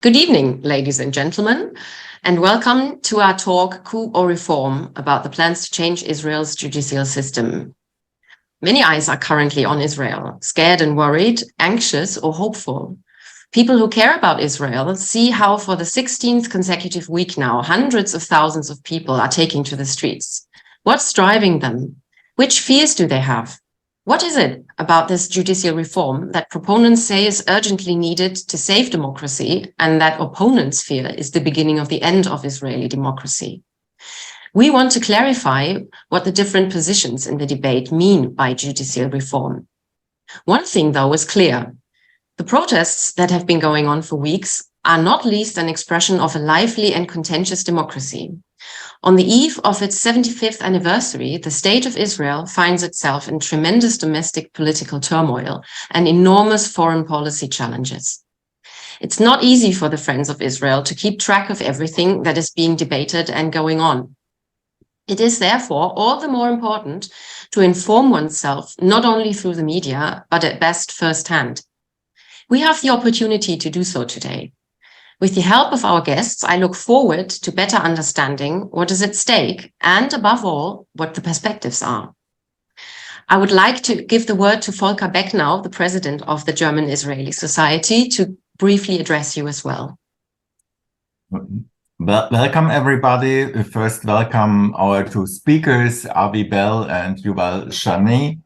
Good evening, ladies and gentlemen, and welcome to our talk, Coup or Reform, about the plans to change Israel's judicial system. Many eyes are currently on Israel, scared and worried, anxious or hopeful. People who care about Israel see how for the 16th consecutive week now, hundreds of thousands of people are taking to the streets. What's driving them? Which fears do they have? What is it about this judicial reform that proponents say is urgently needed to save democracy and that opponents fear is the beginning of the end of Israeli democracy? We want to clarify what the different positions in the debate mean by judicial reform. One thing, though, is clear. The protests that have been going on for weeks are not least an expression of a lively and contentious democracy. On the eve of its 75th anniversary, the state of Israel finds itself in tremendous domestic political turmoil and enormous foreign policy challenges. It's not easy for the Friends of Israel to keep track of everything that is being debated and going on. It is therefore all the more important to inform oneself not only through the media, but at best firsthand. We have the opportunity to do so today. With the help of our guests, I look forward to better understanding what is at stake and, above all, what the perspectives are. I would like to give the word to Volker Becknau, the president of the German-Israeli Society, to briefly address you as well. Welcome, everybody. First, welcome our two speakers, Avi Bell and Yuval Shany,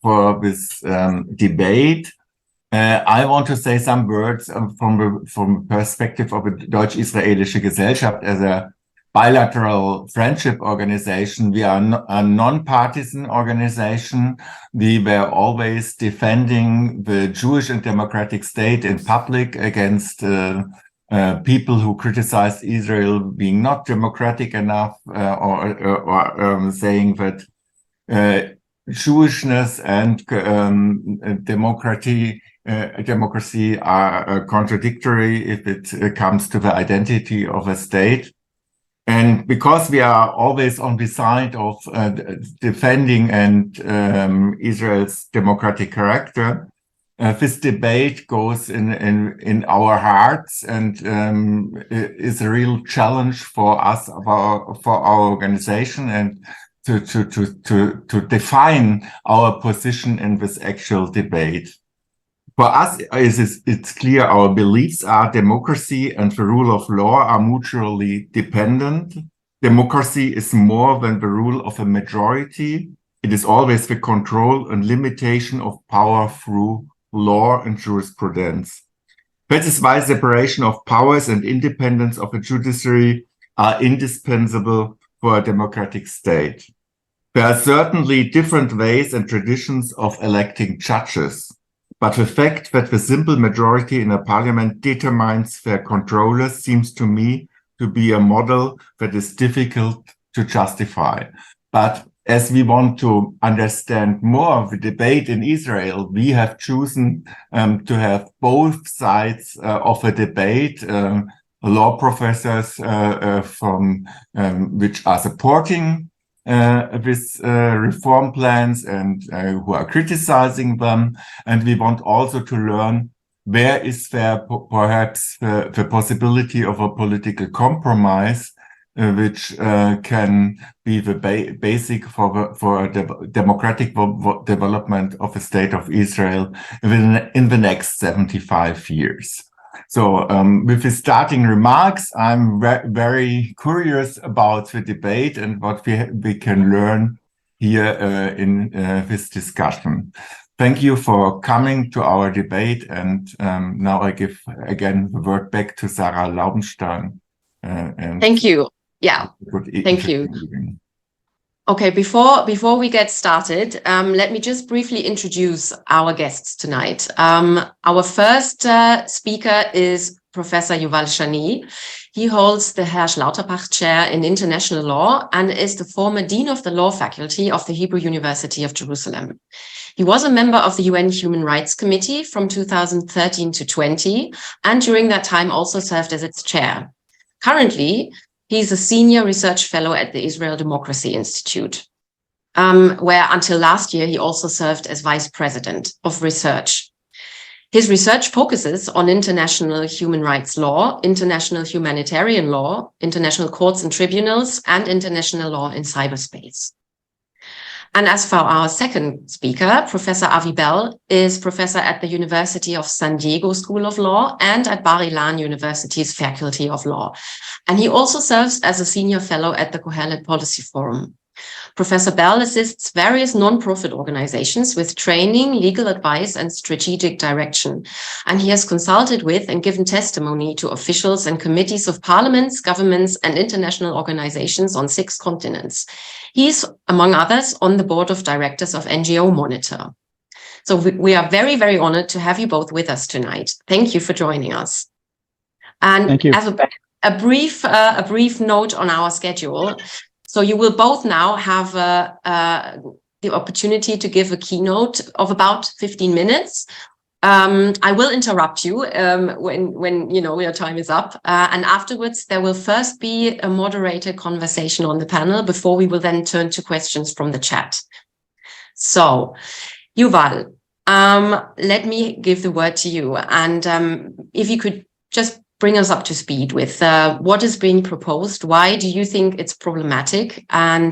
for this debate. I want to say some words from the perspective of a Deutsch-Israelische Gesellschaft as a bilateral friendship organization. We are a non-partisan organization. We were always defending the Jewish and democratic state in public against people who criticized Israel being not democratic enough, or saying that Jewishness and democracy are contradictory if it comes to the identity of a state. And because we are always on the side of defending and Israel's democratic character, this debate goes in our hearts and is a real challenge for us, for our organization, and to define our position in this actual debate. For us, it's clear our beliefs are democracy and the rule of law are mutually dependent. Democracy is more than the rule of a majority. It is always the control and limitation of power through law and jurisprudence. That is why separation of powers and independence of a judiciary are indispensable for a democratic state. There are certainly different ways and traditions of electing judges. But the fact that the simple majority in a parliament determines their controllers seems to me to be a model that is difficult to justify. But as we want to understand more of the debate in Israel, we have chosen to have both sides of a debate, law professors from which are supporting with reform plans and who are criticizing them. And we want also to learn where is there perhaps the possibility of a political compromise, which can be the basic for a democratic development of the state of Israel in the next 75 years. So with the starting remarks, I'm very curious about the debate and what we can learn here in this discussion. Thank you for coming to our debate. And now I give again the word back to Sarah Laubenstein. Thank you. Yeah, thank you. Okay, before we get started, let me just briefly introduce our guests tonight. Our first speaker is Professor Yuval Shany. He holds the Hersch Lauterbach Chair in International Law and is the former Dean of the Law Faculty of the Hebrew University of Jerusalem. He was a member of the UN Human Rights Committee from 2013 to 20, and during that time also served as its chair. Currently, he's a senior research fellow at the Israel Democracy Institute, where until last year, he also served as vice president of research. His research focuses on international human rights law, international humanitarian law, international courts and tribunals, and international law in cyberspace. And as for our second speaker, Professor Avi Bell is professor at the University of San Diego School of Law and at Bar-Ilan University's Faculty of Law. And he also serves as a senior fellow at the Kohelet Policy Forum. Professor Bell assists various non-profit organizations with training, legal advice, and strategic direction. And he has consulted with and given testimony to officials and committees of parliaments, governments, and international organizations on 6 continents. He's, among others, on the board of directors of NGO Monitor. So we are very, very honored to have you both with us tonight. Thank you for joining us. And thank you. As a brief note on our schedule. So you will both now have the opportunity to give a keynote of about 15 minutes. I will interrupt you when your time is up. And afterwards, there will first be a moderated conversation on the panel before we will then turn to questions from the chat. So, Yuval, let me give the word to you. And if you could just bring us up to speed with what is being proposed. Why do you think it's problematic? And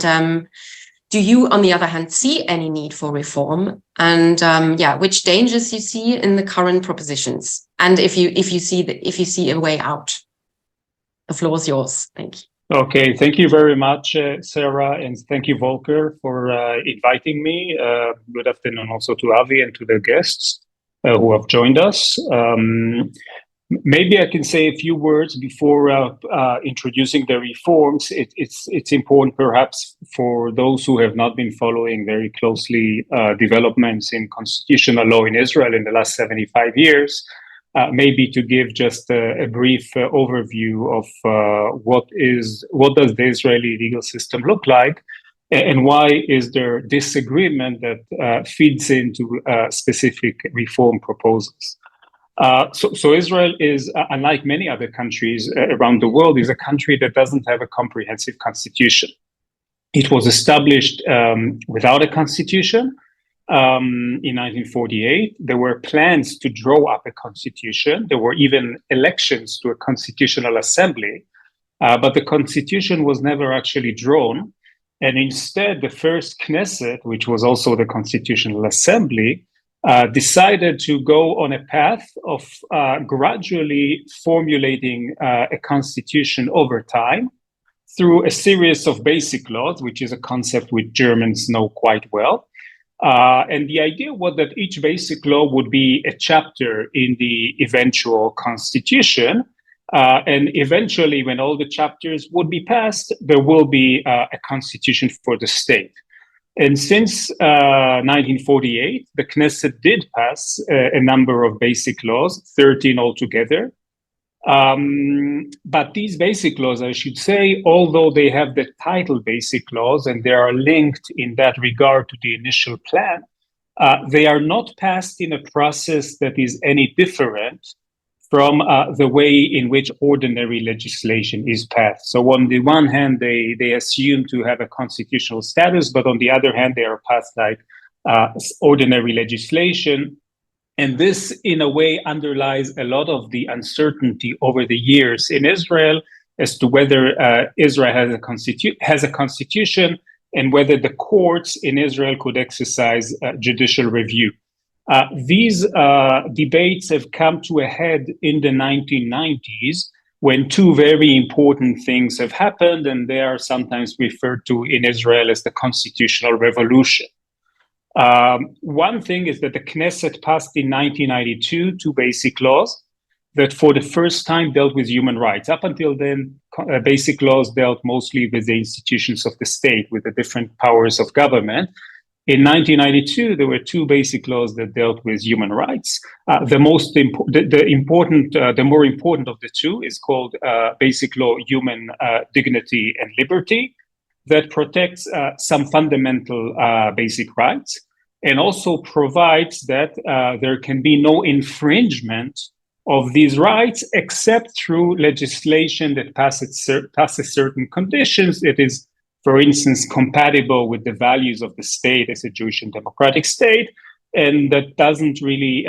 do you, on the other hand, see any need for reform? And which dangers you see in the current propositions? And if you see a way out, the floor is yours. Thank you. Okay, thank you very much, Sarah, and thank you, Volker, for inviting me. Good afternoon also to Avi and to the guests who have joined us. Maybe I can say a few words before introducing the reforms. It's important, perhaps, for those who have not been following very closely developments in constitutional law in Israel in the last 75 years, maybe to give just a brief overview of what does the Israeli legal system look like, and why is there disagreement that feeds into specific reform proposals. So Israel is, unlike many other countries around the world, is a country that doesn't have a comprehensive constitution. It was established without a constitution in 1948. There were plans to draw up a constitution. There were even elections to a constitutional assembly, but the constitution was never actually drawn. And instead, the first Knesset, which was also the constitutional assembly, decided to go on a path of gradually formulating a constitution over time through a series of basic laws, which is a concept which Germans know quite well. And the idea was that each basic law would be a chapter in the eventual constitution. And eventually, when all the chapters would be passed, there will be a constitution for the state. And since 1948, the Knesset did pass a number of basic laws, 13 altogether. But these basic laws, I should say, although they have the title basic laws and they are linked in that regard to the initial plan, they are not passed in a process that is any different from the way in which ordinary legislation is passed. So on the one hand, they assume to have a constitutional status, but on the other hand, they are passed like ordinary legislation. And this, in a way, underlies a lot of the uncertainty over the years in Israel as to whether Israel has a constitution and whether the courts in Israel could exercise judicial review. These debates have come to a head in the 1990s when two very important things have happened, and they are sometimes referred to in Israel as the constitutional revolution. One thing is that the Knesset passed in 1992 two basic laws that for the first time dealt with human rights. Up until then, basic laws dealt mostly with the institutions of the state, with the different powers of government. In 1992, there were two basic laws that dealt with human rights. The more important of the two is called Basic Law, Human Dignity and Liberty, that protects some fundamental basic rights and also provides that there can be no infringement of these rights except through legislation that passes certain conditions. It is, for instance, compatible with the values of the state as a Jewish and democratic state, and that doesn't really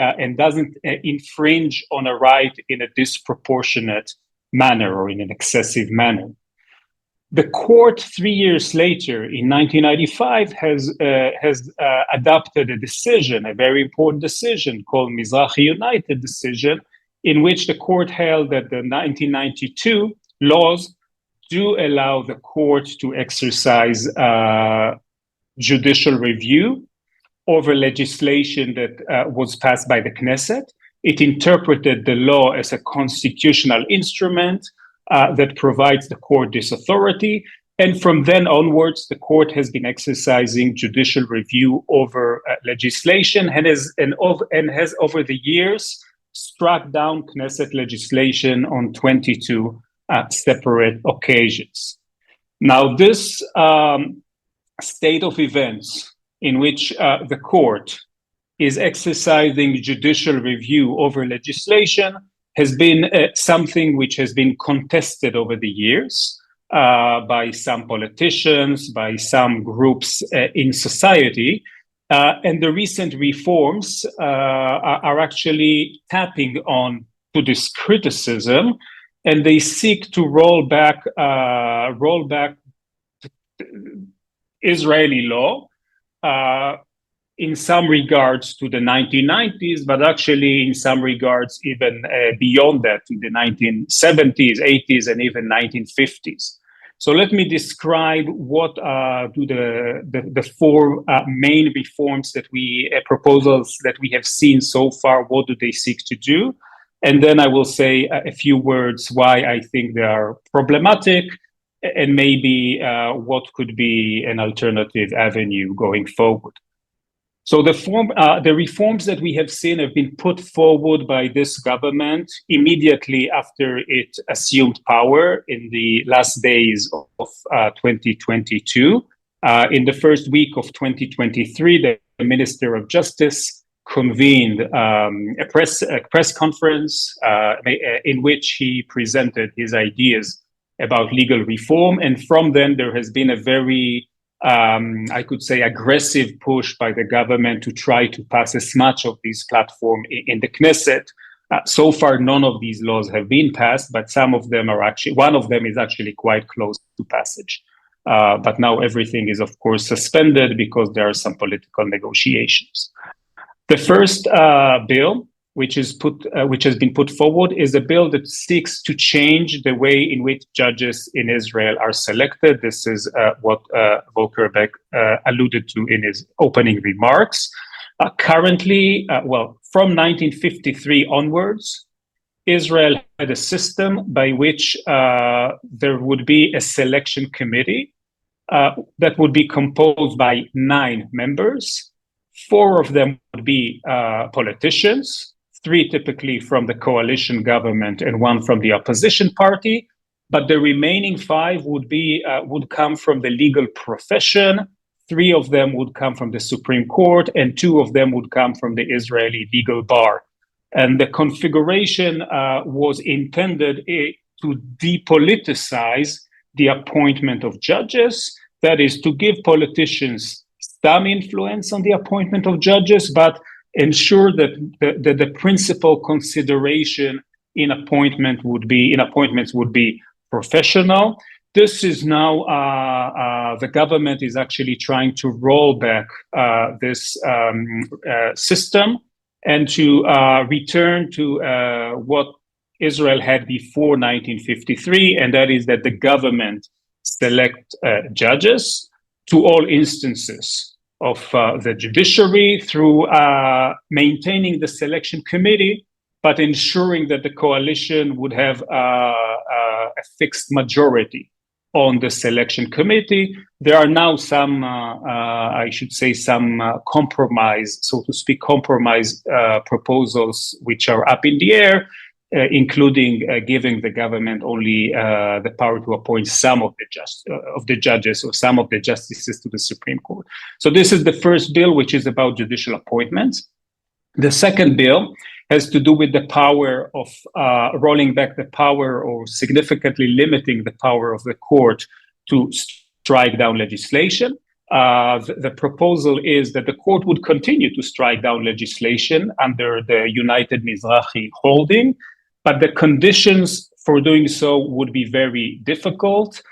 infringe on a right in a disproportionate manner or in an excessive manner. The court 3 years later, in 1995, has adopted a decision, a very important decision called Mizrahi United decision, in which the court held that the 1992 laws do allow the court to exercise judicial review over legislation that was passed by the Knesset. It interpreted the law as a constitutional instrument that provides the court this authority. And from then onwards, the court has been exercising judicial review over legislation and has over the years struck down Knesset legislation on 22 separate occasions. Now, this state of events in which the court is exercising judicial review over legislation has been something which has been contested over the years by some politicians, by some groups in society. And the recent reforms are actually tapping on to this criticism, and they seek to roll back Israeli law in some regards to the 1990s, but actually in some regards even beyond that, to the 1970s, 80s, and even 1950s. So let me describe what do the four main reforms that proposals that we have seen so far, what do they seek to do? And then I will say a few words why I think they are problematic, and maybe what could be an alternative avenue going forward. So the reforms that we have seen have been put forward by this government immediately after it assumed power in the last days of 2022. In the first week of 2023, the Minister of Justice convened a press conference in which he presented his ideas about legal reform. And from then, there has been a very I could say aggressive push by the government to try to pass as much of this platform in the Knesset. So far, none of these laws have been passed, but some of them are actually, one of them is actually quite close to passage. But now everything is, of course, suspended because there are some political negotiations. The first bill, which has been put forward, is a bill that seeks to change the way in which judges in Israel are selected. This is what Volker Beck alluded to in his opening remarks. Currently, from 1953 onwards, Israel had a system by which there would be a selection committee that would be composed by 9 members. 4 of them would be politicians, 3 typically from the coalition government and 1 from the opposition party, but the remaining 5 would come from the legal profession. 3 of them would come from the Supreme Court, and 2 of them would come from the Israeli legal bar. And the configuration was intended to depoliticize the appointment of judges, that is, to give politicians some influence on the appointment of judges, but ensure that the principal consideration in appointments would be professional. This is now the government is actually trying to roll back this system and to return to what Israel had before 1953, and that is that the government select judges to all instances of the judiciary through maintaining the selection committee, but ensuring that the coalition would have a fixed majority on the selection committee. There are now some, compromise, so to speak, proposals which are up in the air, including giving the government only the power to appoint some of the judges or some of the justices to the Supreme Court. So this is the first bill, which is about judicial appointments. The second bill has to do with the power of rolling back the power or significantly limiting the power of the court to strike down legislation. The proposal is that the court would continue to strike down legislation under the United Mizrahi holding, but the conditions for doing so would be very difficult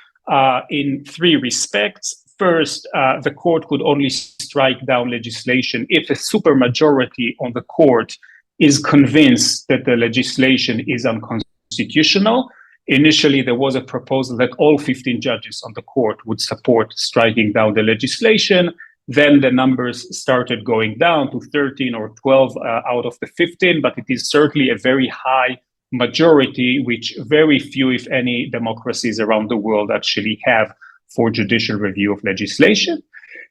in three respects. First, the court could only strike down legislation if a supermajority on the court is convinced that the legislation is unconstitutional. Initially, there was a proposal that all 15 judges on the court would support striking down the legislation. Then the numbers started going down to 13 or 12 out of the 15, but it is certainly a very high majority, which very few, if any, democracies around the world actually have for judicial review of legislation.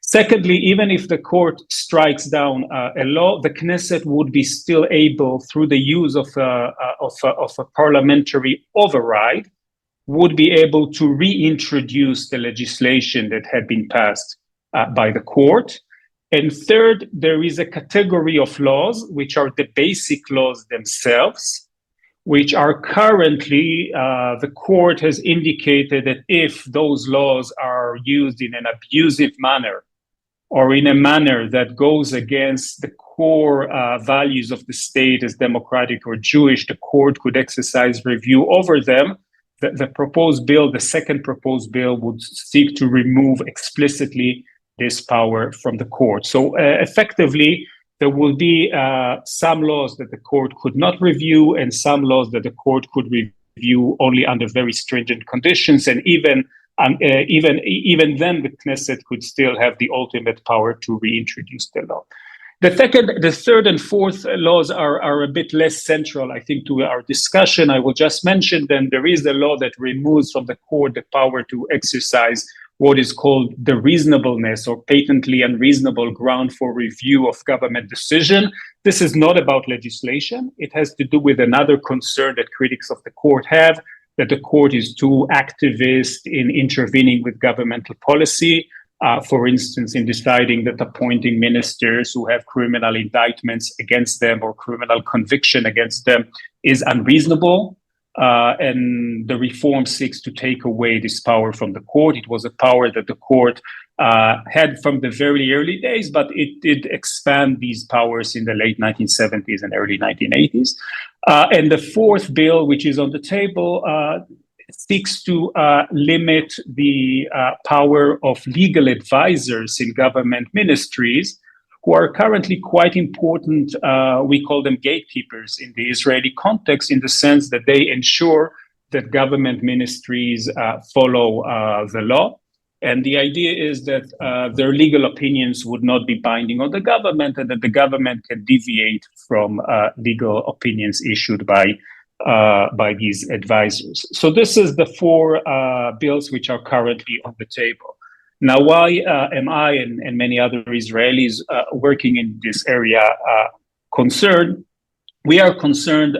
Secondly, even if the court strikes down a law, the Knesset would be still able, through the use of a parliamentary override, would be able to reintroduce the legislation that had been passed by the court. And third, there is a category of laws, which are the basic laws themselves, which are currently, the court has indicated that if those laws are used in an abusive manner or in a manner that goes against the core values of the state as democratic or Jewish, the court could exercise review over them. The proposed bill, the second proposed bill, would seek to remove explicitly this power from the court. So effectively, there will be some laws that the court could not review and some laws that the court could review only under very stringent conditions. And even then, the Knesset could still have the ultimate power to reintroduce the law. The third and fourth laws are a bit less central, I think, to our discussion. I will just mention them. There is a law that removes from the court the power to exercise what is called the reasonableness or patently unreasonable ground for review of government decision. This is not about legislation. It has to do with another concern that critics of the court have, that the court is too activist in intervening with governmental policy. For instance, in deciding that appointing ministers who have criminal indictments against them or criminal conviction against them is unreasonable. And the reform seeks to take away this power from the court. It was a power that the court had from the very early days, but it did expand these powers in the late 1970s and early 1980s. And the fourth bill, which is on the table, seeks to limit the power of legal advisors in government ministries, who are currently quite important. We call them gatekeepers in the Israeli context, in the sense that they ensure that government ministries follow the law. And the idea is that their legal opinions would not be binding on the government, and that the government can deviate from legal opinions issued by these advisors. So this is the four bills which are currently on the table. Now, why am I and many other Israelis working in this area concerned? We are concerned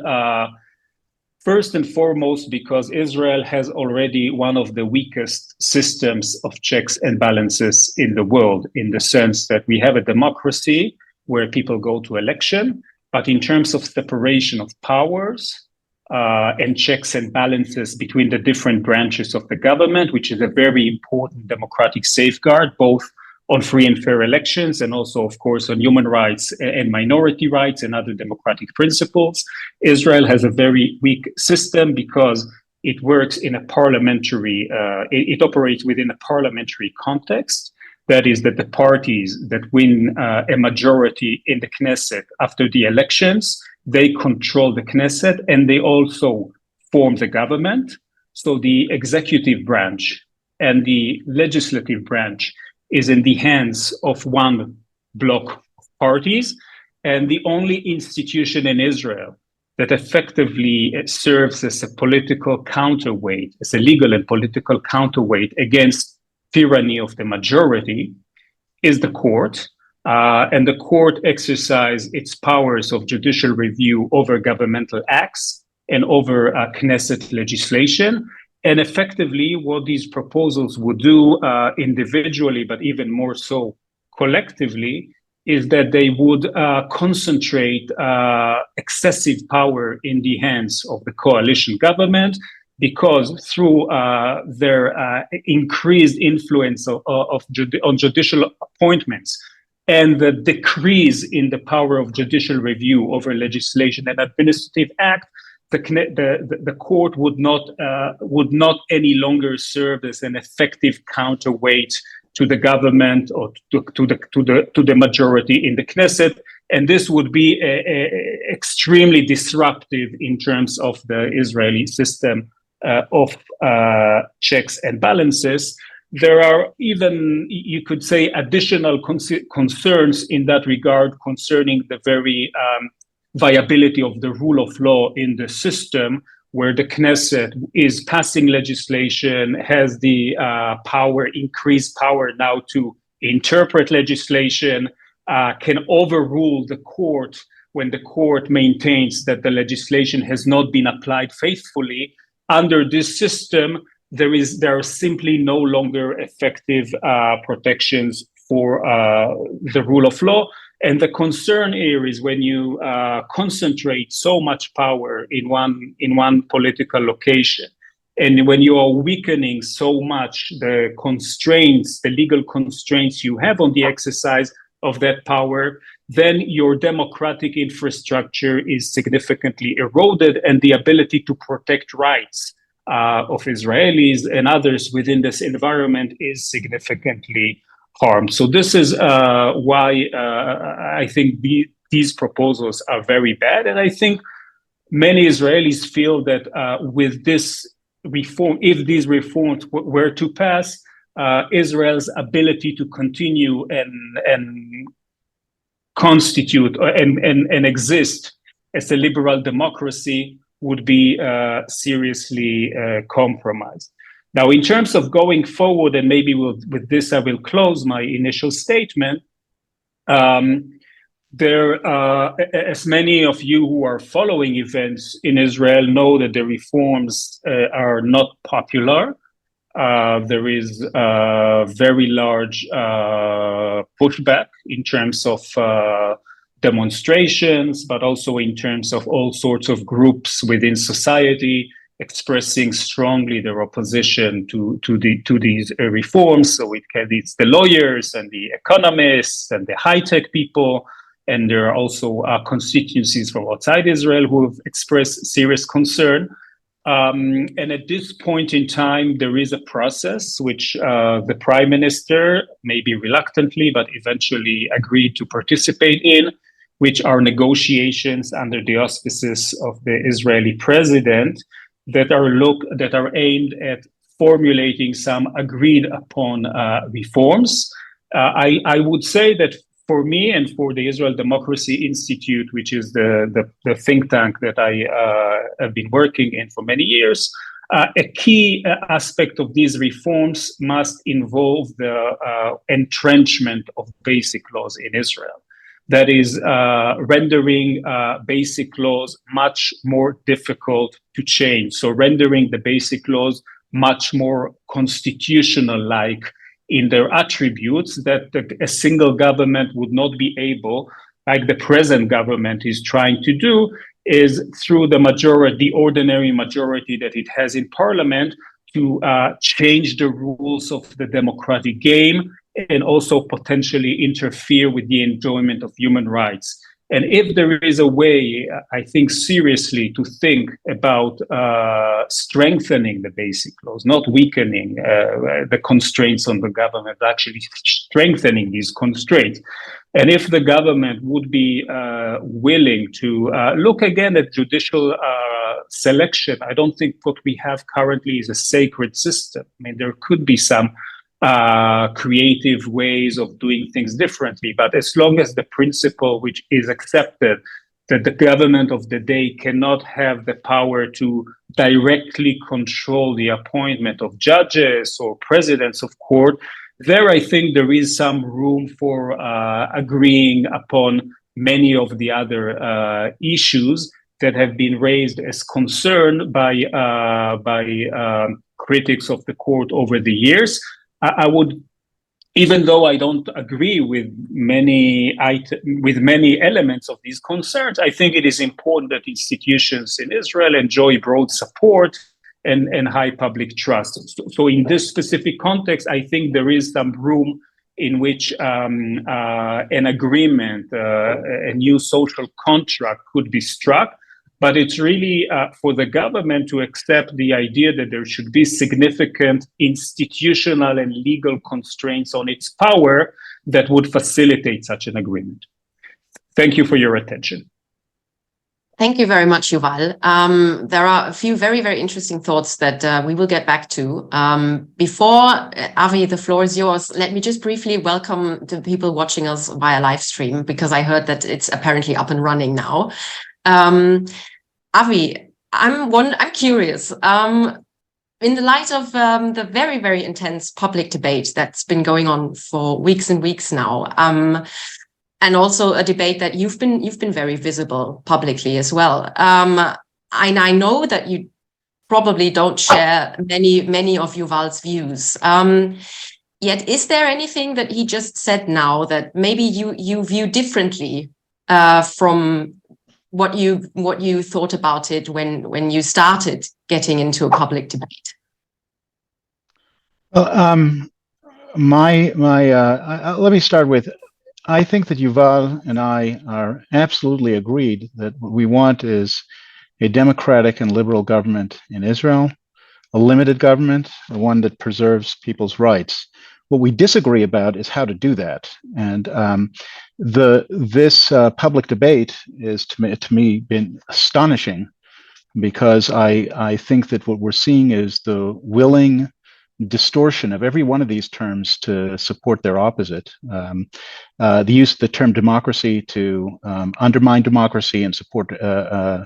first and foremost because Israel has already one of the weakest systems of checks and balances in the world, in the sense that we have a democracy where people go to election, but in terms of separation of powers, and checks and balances between the different branches of the government, which is a very important democratic safeguard, both on free and fair elections and also, of course, on human rights and minority rights and other democratic principles. Israel has a very weak system because it works in a parliamentary, it operates within a parliamentary context. That is, that the parties that win a majority in the Knesset after the elections, they control the Knesset and they also form the government. So the executive branch and the legislative branch is in the hands of one bloc of parties. And the only institution in Israel that effectively serves as a political counterweight, as a legal and political counterweight against tyranny of the majority, is the court. And the court exercises its powers of judicial review over governmental acts and over Knesset legislation. And effectively, what these proposals would do individually, but even more so collectively, is that they would concentrate excessive power in the hands of the coalition government. because through their increased influence on judicial appointments and the decrease in the power of judicial review over legislation and administrative act, the court would not any longer serve as an effective counterweight to the government or to the majority in the Knesset, and this would be extremely disruptive in terms of the Israeli system of checks and balances. There are even, you could say, additional concerns in that regard concerning the very viability of the rule of law in the system, where the Knesset is passing legislation, has the increased power now to interpret legislation, can overrule the court when the court maintains that the legislation has not been applied faithfully. Under this system, there are simply no longer effective protections for the rule of law. And the concern here is when you concentrate so much power in one political location, and when you are weakening so much the legal constraints you have on the exercise of that power, then your democratic infrastructure is significantly eroded, and the ability to protect rights of Israelis and others within this environment is significantly harmed. So this is why I think these proposals are very bad. And I think many Israelis feel that with this reform, if these reforms were to pass, Israel's ability to continue and constitute and exist as a liberal democracy would be seriously compromised. Now, in terms of going forward, and maybe with this I will close my initial statement, as many of you who are following events in Israel know, that the reforms are not popular. There is a very large pushback in terms of demonstrations, but also in terms of all sorts of groups within society expressing strongly their opposition to these reforms. So it's the lawyers and the economists and the high-tech people, and there are also constituencies from outside Israel who have expressed serious concern. And at this point in time, there is a process which the Prime Minister, maybe reluctantly, but eventually agreed to participate in, which are negotiations under the auspices of the Israeli president that are aimed at formulating some agreed upon reforms. I would say that for me and for the Israel Democracy Institute, which is the think tank that I have been working in for many years, a key aspect of these reforms must involve the entrenchment of basic laws in Israel. That is rendering basic laws much more difficult to change. So rendering the basic laws much more constitutional-like in their attributes, that a single government would not be able, like the present government is trying to do, is through the ordinary majority that it has in parliament, to change the rules of the democratic game and also potentially interfere with the enjoyment of human rights. And if there is a way, I think seriously, to think about strengthening the basic laws, not weakening the constraints on the government, actually strengthening these constraints. And if the government would be willing to look again at judicial selection, I don't think what we have currently is a sacred system. I mean, there could be some creative ways of doing things differently. But as long as the principle which is accepted, that the government of the day cannot have the power to directly control the appointment of judges or presidents of court, there I think there is some room for agreeing upon many of the other issues that have been raised as concern by critics of the court over the years. I would, even though I don't agree with many elements of these concerns, I think it is important that institutions in Israel enjoy broad support and high public trust. So in this specific context, I think there is some room in which an agreement, a new social contract could be struck. But it's really for the government to accept the idea that there should be significant institutional and legal constraints on its power that would facilitate such an agreement. Thank you for your attention. Thank you very much, Yuval. There are a few very, very interesting thoughts that we will get back to. Before, Avi, the floor is yours. Let me just briefly welcome the people watching us via live stream, because I heard that it's apparently up and running now. Avi, I'm curious. In the light of the very, very intense public debate that's been going on for weeks and weeks now, and also a debate that you've been very visible publicly as well. And I know that you probably don't share many of Yuval's views. Yet, is there anything that he just said now that maybe you view differently from what you thought about it when you started getting into a public debate? Well, let me start with, I think that Yuval and I are absolutely agreed that what we want is a democratic and liberal government in Israel, a limited government, one that preserves people's rights. What we disagree about is how to do that. And this public debate is, to me, been astonishing, because I think that what we're seeing is the willing distortion of every one of these terms to support their opposite. The use of the term democracy to undermine democracy and support a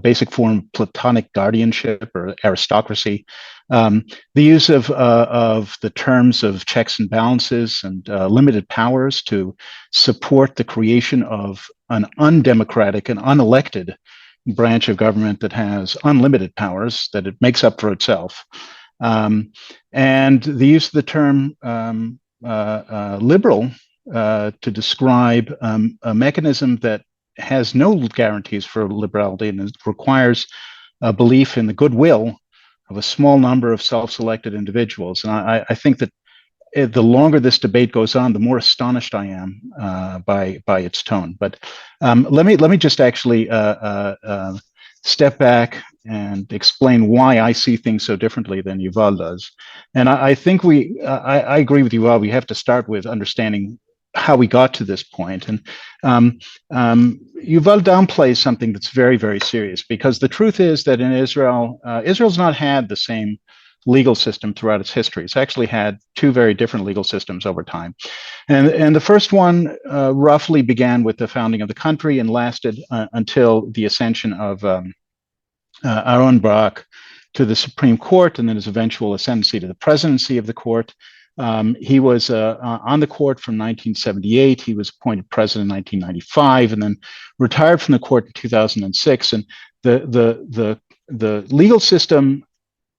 basic form of Platonic guardianship or aristocracy. The use of the terms of checks and balances and limited powers to support the creation of an undemocratic and unelected branch of government that has unlimited powers that it makes up for itself. And the use of the term liberal to describe a mechanism that has no guarantees for liberality, and it requires a belief in the goodwill of a small number of self-selected individuals. And I think that the longer this debate goes on, the more astonished I am by its tone. But let me just actually step back and explain why I see things so differently than Yuval does. And I think I agree with Yuval. We have to start with understanding how we got to this point. And Yuval downplays something that's very, very serious, because the truth is that in Israel, Israel's not had the same legal system throughout its history. It's actually had two very different legal systems over time. And the first one roughly began with the founding of the country and lasted until the ascension of Aaron Barak to the Supreme Court, and then his eventual ascendancy to the presidency of the court. He was on the court from 1978. He was appointed president in 1995, and then retired from the court in 2006. And the legal system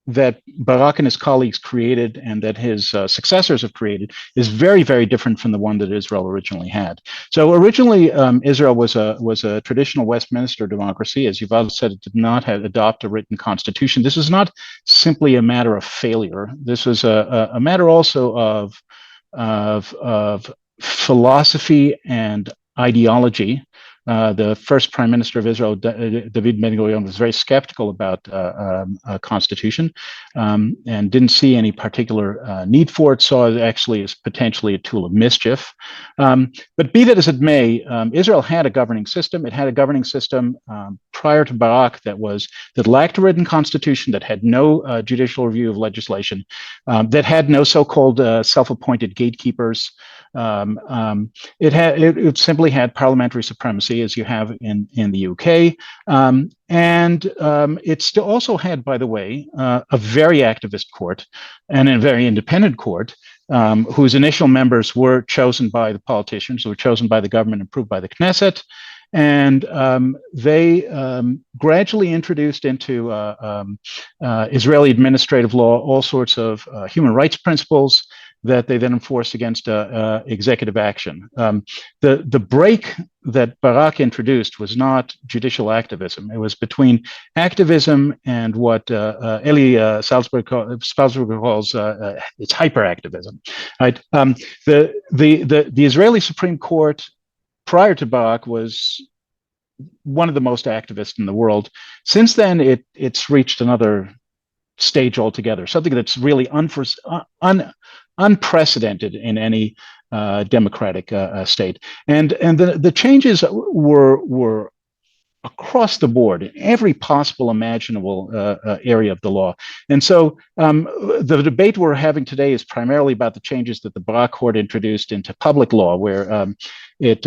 that Barak and his colleagues created, and that his successors have created, is very, very different from the one that Israel originally had. So originally, Israel was a traditional Westminster democracy. As Yuval said, it did not adopt a written constitution. This was not simply a matter of failure. This was a matter also of philosophy and ideology. The first prime minister of Israel, David Ben-Gurion, was very skeptical about a constitution and didn't see any particular need for it, saw it actually as potentially a tool of mischief. But be that as it may, Israel had a governing system. It had a governing system prior to Barak that lacked a written constitution, that had no judicial review of legislation, that had no so-called self-appointed gatekeepers. It simply had parliamentary supremacy, as you have in the UK. And it still also had, by the way, a very activist court and a very independent court, whose initial members were chosen by the politicians, were chosen by the government, approved by the Knesset. And they gradually introduced into Israeli administrative law all sorts of human rights principles. that they then enforced against executive action. The break that Barak introduced was not judicial activism. It was between activism and what Eli Salzberg calls it's hyperactivism. Right? The Israeli Supreme Court prior to Barak was one of the most activist in the world. Since then, it's reached another stage altogether, something that's really unprecedented in any democratic state. And the changes were across the board in every possible imaginable area of the law. And so the debate we're having today is primarily about the changes that the Barak Court introduced into public law, where it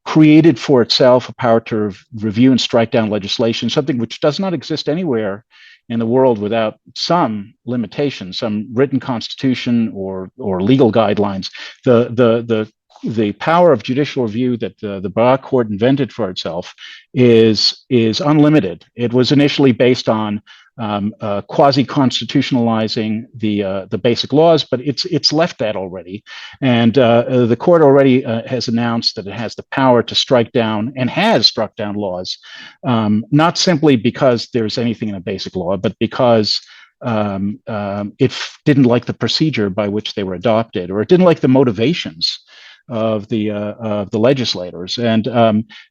created for itself a power to review and strike down legislation, something which does not exist anywhere in the world without some limitations, some written constitution or legal guidelines. The power of judicial review that the Barak Court invented for itself is unlimited. It was initially based on quasi-constitutionalizing the basic laws, but it's left that already. And the court already has announced that it has the power to strike down and has struck down laws, not simply because there's anything in a basic law, but because it didn't like the procedure by which they were adopted, or it didn't like the motivations of the legislators. And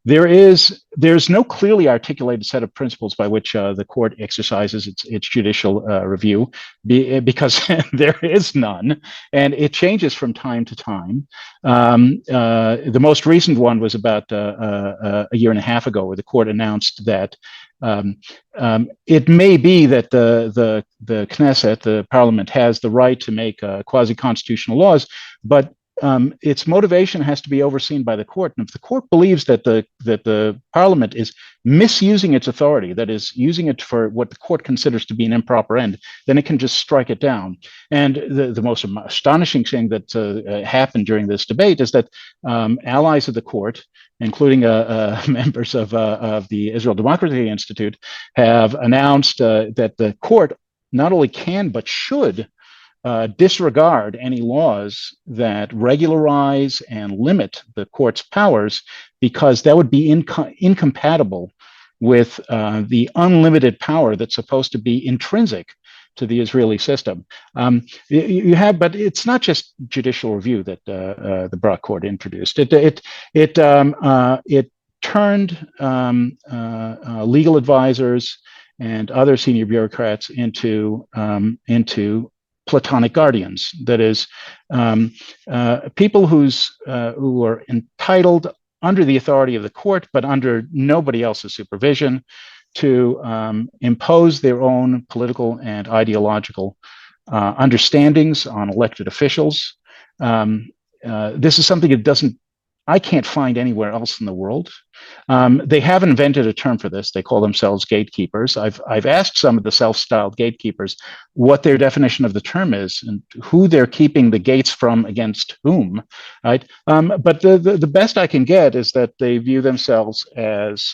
there's no clearly articulated set of principles by which the court exercises its judicial review, because there is none, and it changes from time to time. The most recent one was about a year and a half ago, where the court announced that it may be that the Knesset, the parliament, has the right to make quasi-constitutional laws, but its motivation has to be overseen by the court. And if the court believes that the parliament is misusing its authority, that is, using it for what the court considers to be an improper end, then it can just strike it down. And the most astonishing thing that happened during this debate is that allies of the court, including members of the Israel Democracy Institute, have announced that the court not only can but should disregard any laws that regularize and limit the court's powers, because that would be incompatible with the unlimited power that's supposed to be intrinsic to the Israeli system. You have, but it's not just judicial review that the Barak Court introduced. It turned legal advisors and other senior bureaucrats into Platonic guardians. That is, people who are entitled under the authority of the court, but under nobody else's supervision, to impose their own political and ideological understandings on elected officials. This is something I can't find anywhere else in the world. They have invented a term for this. They call themselves gatekeepers. I've asked some of the self-styled gatekeepers what their definition of the term is and who they're keeping the gates from against whom, right? But the best I can get is that they view themselves as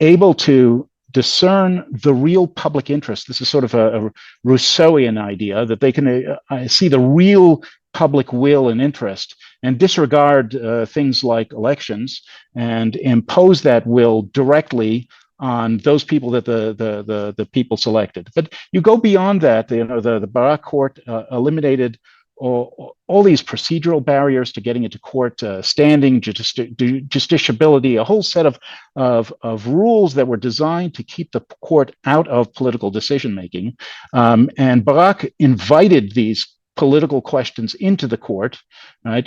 able to discern the real public interest. This is sort of a Rousseauian idea, that they can see the real public will and interest and disregard things like elections and impose that will directly on those people that the people selected. But you go beyond that. The Barak Court eliminated all these procedural barriers to getting into court, standing, justiciability, a whole set of rules that were designed to keep the court out of political decision making. And Barak invited these political questions into the court, right?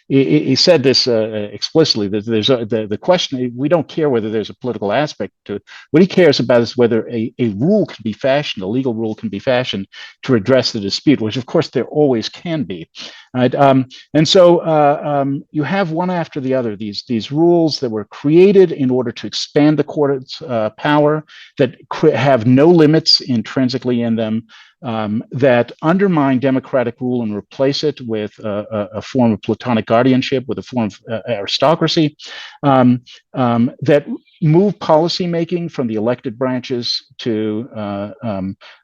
He said this explicitly, that there's the question, we don't care whether there's a political aspect to it. What he cares about is whether a rule can be fashioned, a legal rule can be fashioned to address the dispute, which of course there always can be, right? And so you have one after the other, these rules that were created in order to expand the court's power, that have no limits intrinsically in them, that undermine democratic rule and replace it with a form of Platonic guardianship, with a form of aristocracy, that move policymaking from the elected branches to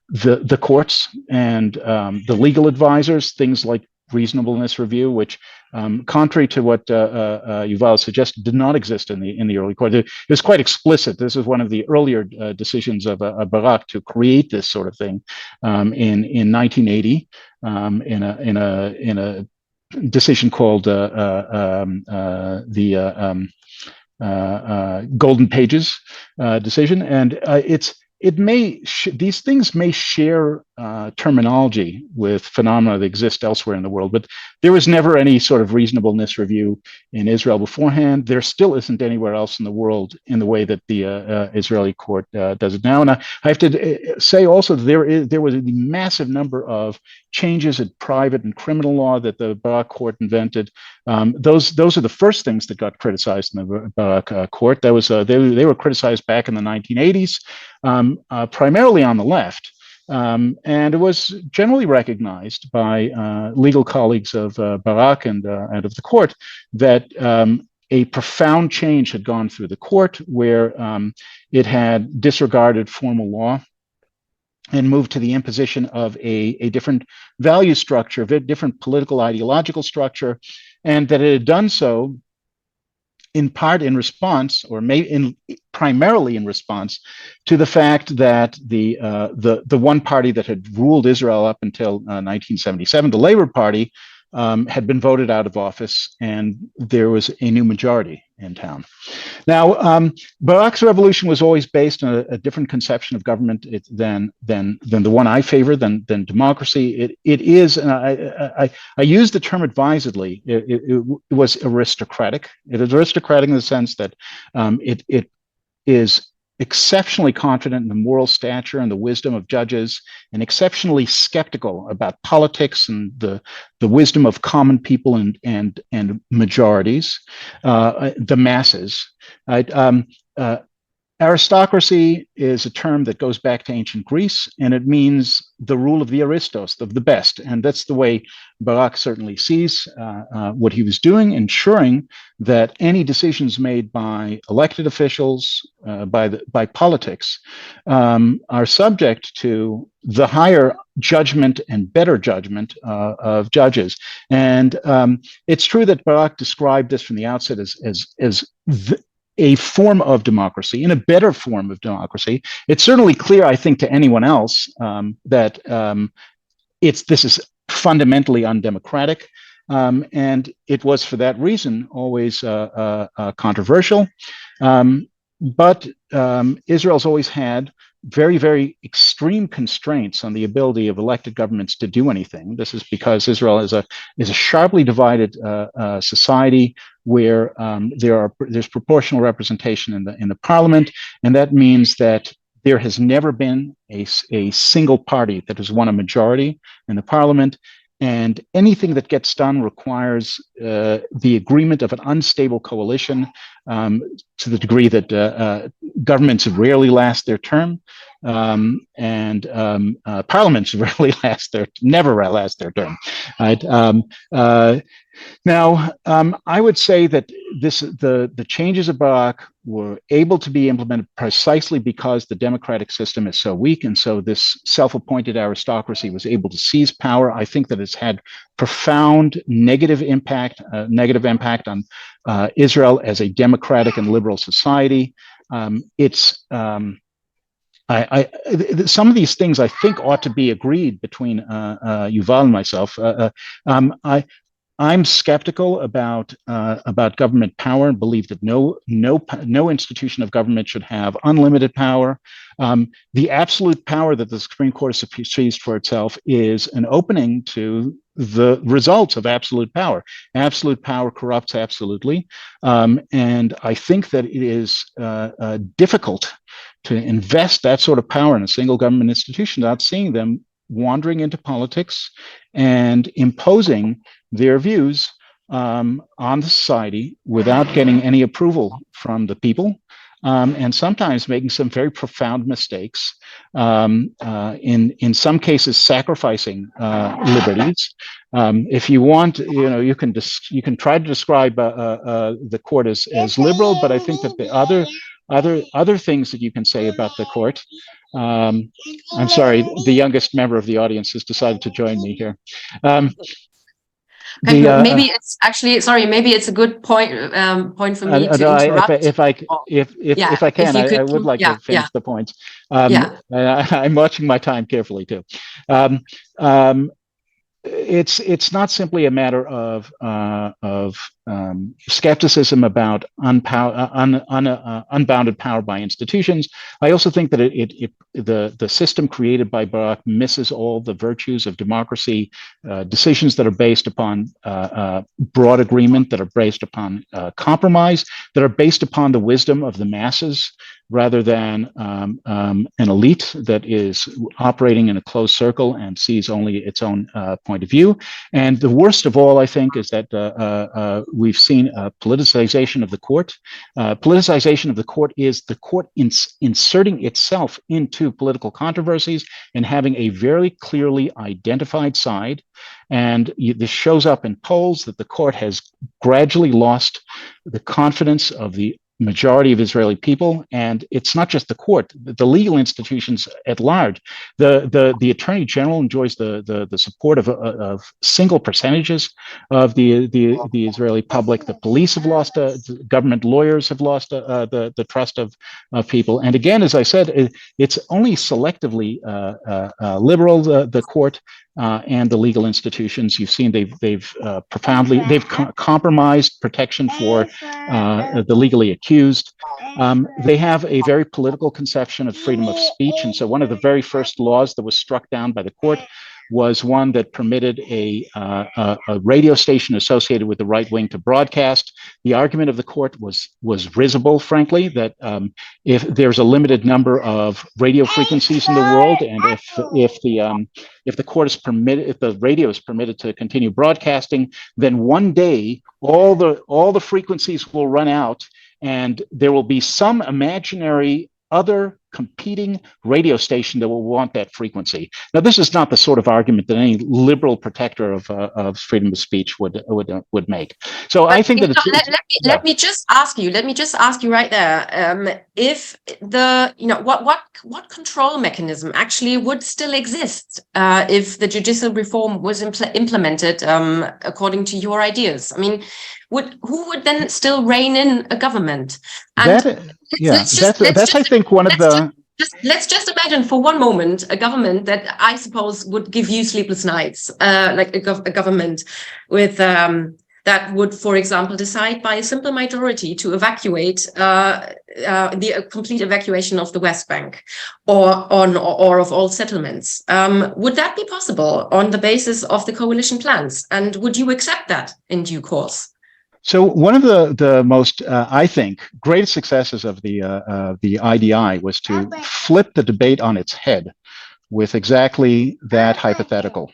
the courts and the legal advisors, things like reasonableness review, which, contrary to what Yuval suggested, did not exist in the early court. It was quite explicit. This is one of the earlier decisions of Barak to create this sort of thing in 1980 in a decision called the Golden Pages decision, and these things may share terminology with phenomena that exist elsewhere in the world, but there was never any sort of reasonableness review in Israel beforehand. There still isn't anywhere else in the world in the way that the Israeli court does it now. And I have to say also that there was a massive number of changes in private and criminal law that the Barak court invented. Those are the first things that got criticized in the Barak court. That was they were criticized back in the 1980s, primarily on the left. And it was generally recognized by legal colleagues of Barak and of the court that a profound change had gone through the court, where it had disregarded formal law and moved to the imposition of a different value structure, a different political ideological structure, and that it had done so in part in response, or primarily in response to the fact that the one party that had ruled Israel up until 1977, the Labor Party, had been voted out of office, and there was a new majority in town. Now, Barak's revolution was always based on a different conception of government than the one I favor, than democracy. It is, and I use the term advisedly. It was aristocratic. It is aristocratic in the sense that it is exceptionally confident in the moral stature and the wisdom of judges, and exceptionally skeptical about politics and the wisdom of common people and majorities, the masses. Aristocracy is a term that goes back to ancient Greece, and it means the rule of the aristos, of the best. And that's the way Barak certainly sees what he was doing, ensuring that any decisions made by elected officials, by politics, are subject to the higher judgment and better judgment of judges. And it's true that Barak described this from the outset as a form of democracy, in a better form of democracy. It's certainly clear, I think, to anyone else that this is fundamentally undemocratic, and it was for that reason always controversial. But Israel's always had very, very extreme constraints on the ability of elected governments to do anything. This is because Israel is a sharply divided society where there's proportional representation in the parliament, and that means that there has never been a single party that has won a majority in the parliament. And anything that gets done requires the agreement of an unstable coalition, to the degree that governments rarely last their term, and parliaments never last their term. Right? Now, I would say that the changes of Barak were able to be implemented precisely because the democratic system is so weak, and so this self-appointed aristocracy was able to seize power. I think that it's had profound negative impact on Israel as a democratic and liberal society. Some of these things I think ought to be agreed between Yuval and myself. I'm skeptical about government power, and believe that no institution of government should have unlimited power. The absolute power that the Supreme Court has seized for itself is an opening to the results of absolute power. Absolute power corrupts absolutely, and I think that it is difficult to invest that sort of power in a single government institution without seeing them wandering into politics and imposing their views on the society without getting any approval from the people, and sometimes making some very profound mistakes, in some cases sacrificing liberties. If you want, you can try to describe the court as liberal, but I think that the other things that you can say about the court. I'm sorry, the youngest member of the audience has decided to join me here. Maybe it's actually, sorry, maybe it's a good point for me to interrupt. If I can, I would like to finish the points. I'm watching my time carefully too. It's not simply a matter of skepticism about unbounded power by institutions. I also think that the system created by Barak misses all the virtues of democracy, decisions that are based upon broad agreement, that are based upon compromise, that are based upon the wisdom of the masses, rather than an elite that is operating in a closed circle and sees only its own point of view. And the worst of all, I think, is that we've seen a politicization of the court. Politicization of the court is the court inserting itself into political controversies and having a very clearly identified side. And this shows up in polls that the court has gradually lost the confidence of the majority of Israeli people, and it's not just the court, the legal institutions at large. The Attorney General enjoys the support of single percentages of the Israeli public. The police have lost, government lawyers have lost the trust of people. And again, as I said, it's only selectively liberal, the court and the legal institutions. You've seen they've compromised protection for the legally accused. They have a very political conception of freedom of speech, and so one of the very first laws that was struck down by the court was one that permitted a radio station associated with the right wing to broadcast. The argument of the court was risible, frankly, that if there's a limited number of radio frequencies in the world, and if the court is permitted, if the radio is permitted to continue broadcasting, then one day all the frequencies will run out, and there will be some imaginary other competing radio station that will want that frequency. Now, this is not the sort of argument that any liberal protector of freedom of speech would make. So I think that let me just ask you right there, if what control mechanism actually would still exist if the judicial reform was implemented according to your ideas? I mean, who would then still rein in a government? And that's I think one of the. Let's just imagine for one moment a government that I suppose would give you sleepless nights, like a government with that would, for example, decide by a simple majority to evacuate the complete evacuation of the West Bank or of all settlements. Would that be possible on the basis of the coalition plans? And would you accept that in due course? So one of the most, I think, greatest successes of the IDI was to flip the debate on its head with exactly that hypothetical,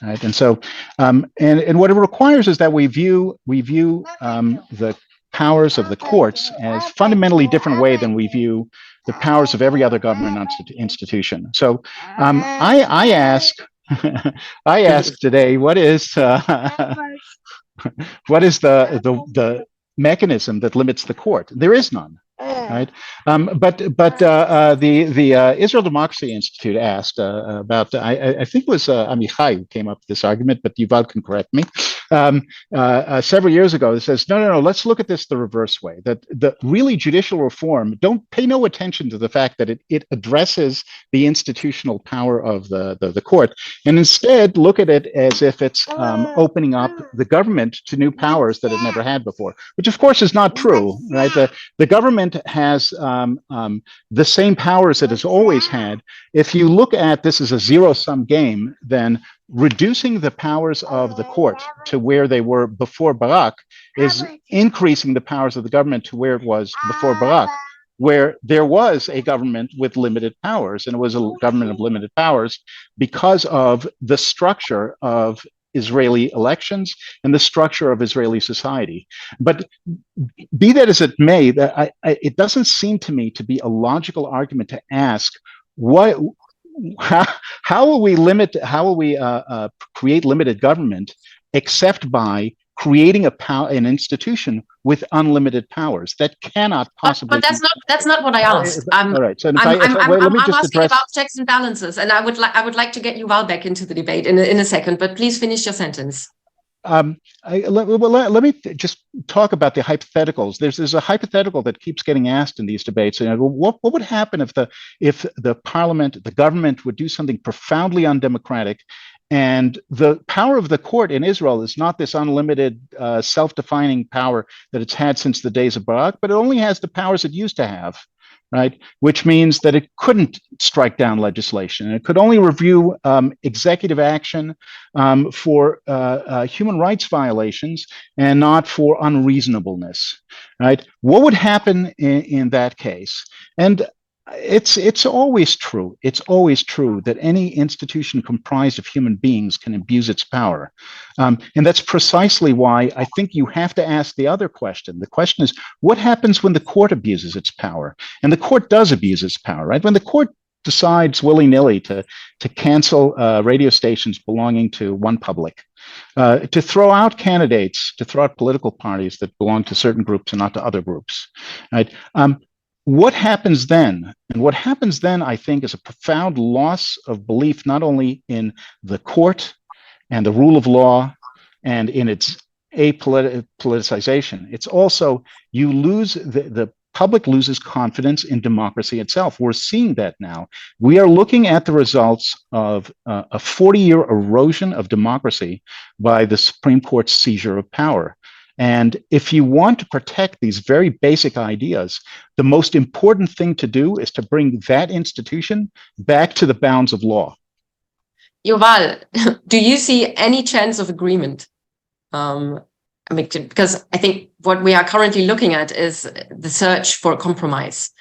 right? And so, and what it requires is that we view the powers of the courts as fundamentally different way than we view the powers of every other government institution. So, I ask today, what is the mechanism that limits the court? There is none, right? But the Israel Democracy Institute asked about, I think it was Amichai who came up with this argument, but Yuval can correct me. Several years ago, it says, no, let's look at this the reverse way, that the really judicial reform, don't pay no attention to the fact that it addresses the institutional power of the court, and instead look at it as if it's opening up the government to new powers that it never had before, which of course is not true, right? The government has the same powers it has always had. If you look at this as a zero-sum game, then reducing the powers of the court to where they were before Barak is increasing the powers of the government to where it was before Barak, where there was a government with limited powers, and it was a government of limited powers because of the structure of Israeli elections and the structure of Israeli society. But be that as it may, it doesn't seem to me to be a logical argument to ask how will we create limited government except by creating an institution with unlimited powers. That cannot possibly. But that's not what I asked. All right. So I'm asking about checks and balances, and I would like to get Yuval back into the debate in a second. But please finish your sentence. Let me just talk about the hypotheticals. There's a hypothetical that keeps getting asked in these debates. And what would happen if the parliament, the government, would do something profoundly undemocratic, and the power of the court in Israel is not this unlimited self-defining power that it's had since the days of Barak, but it only has the powers it used to have. Right, which means that it couldn't strike down legislation. It could only review executive action for human rights violations and not for unreasonableness. Right? What would happen in that case? And it's always true. It's always true that any institution comprised of human beings can abuse its power. And that's precisely why I think you have to ask the other question. The question is, what happens when the court abuses its power? And the court does abuse its power, right? When the court decides willy-nilly to cancel radio stations belonging to OnePublic, to throw out candidates, to throw out political parties that belong to certain groups and not to other groups, right? What happens then? And what happens then, I think, is a profound loss of belief, not only in the court and the rule of law and in its apoliticization. It's also, you lose, the public loses confidence in democracy itself. We're seeing that now. We are looking at the results of a 40-year erosion of democracy by the Supreme Court's seizure of power. And if you want to protect these very basic ideas, the most important thing to do is to bring that institution back to the bounds of law. Yuval, do you see any chance of agreement? Because I think what we are currently looking at is the search for a compromise.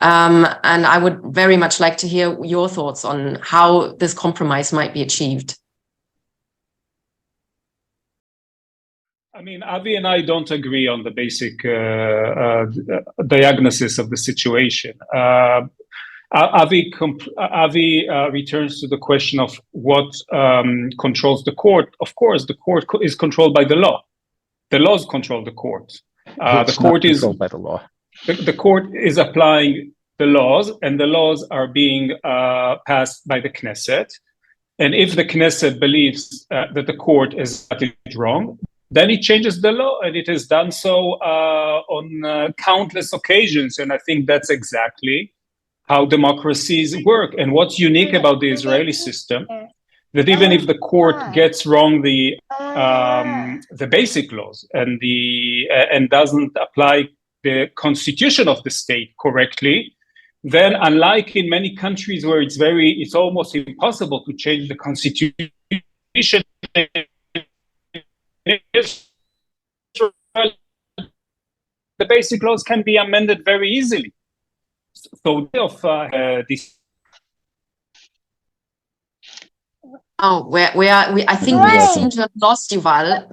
And I would very much like to hear your thoughts on how this compromise might be achieved. I mean, Avi and I don't agree on the basic diagnosis of the situation. Avi returns to the question of what controls the court. Of course, the court is controlled by the law. The laws control the court. The court is controlled by the law. The court is applying the laws, and the laws are being passed by the Knesset. And if the Knesset believes that the court is wrong, then it changes the law, and it has done so on countless occasions. And I think that's exactly how democracies work. And what's unique about the Israeli system, that even if the court gets wrong the basic laws and doesn't apply the constitution of the state correctly, then unlike in many countries where it's almost impossible to change the constitution, the basic laws can be amended very easily. So this. Oh, I think we seem to have lost Yuval.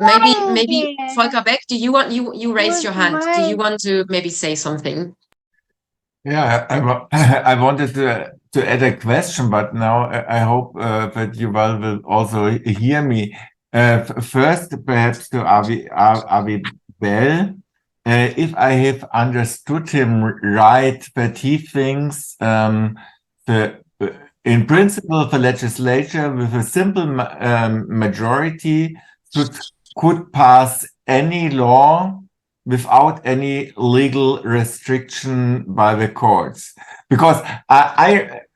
Maybe Volker Beck, you raised your hand. Do you want to maybe say something? Yeah, I wanted to add a question, but now I hope that Yuval will also hear me. First, perhaps to Avi Bell, if I have understood him right, that he thinks in principle, the legislature with a simple majority could pass any law without any legal restriction by the courts. Because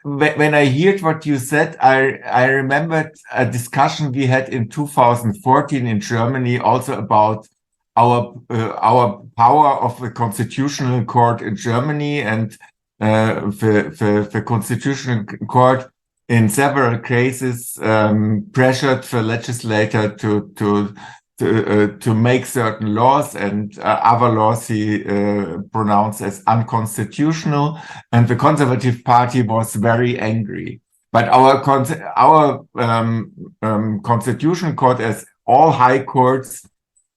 when I heard what you said, I remembered a discussion we had in 2014 in Germany also about our power of the Constitutional Court in Germany, and the Constitutional Court in several cases pressured the legislator to make certain laws, and other laws he pronounced as unconstitutional, and the Conservative Party was very angry. But our Constitutional Court, as all high courts,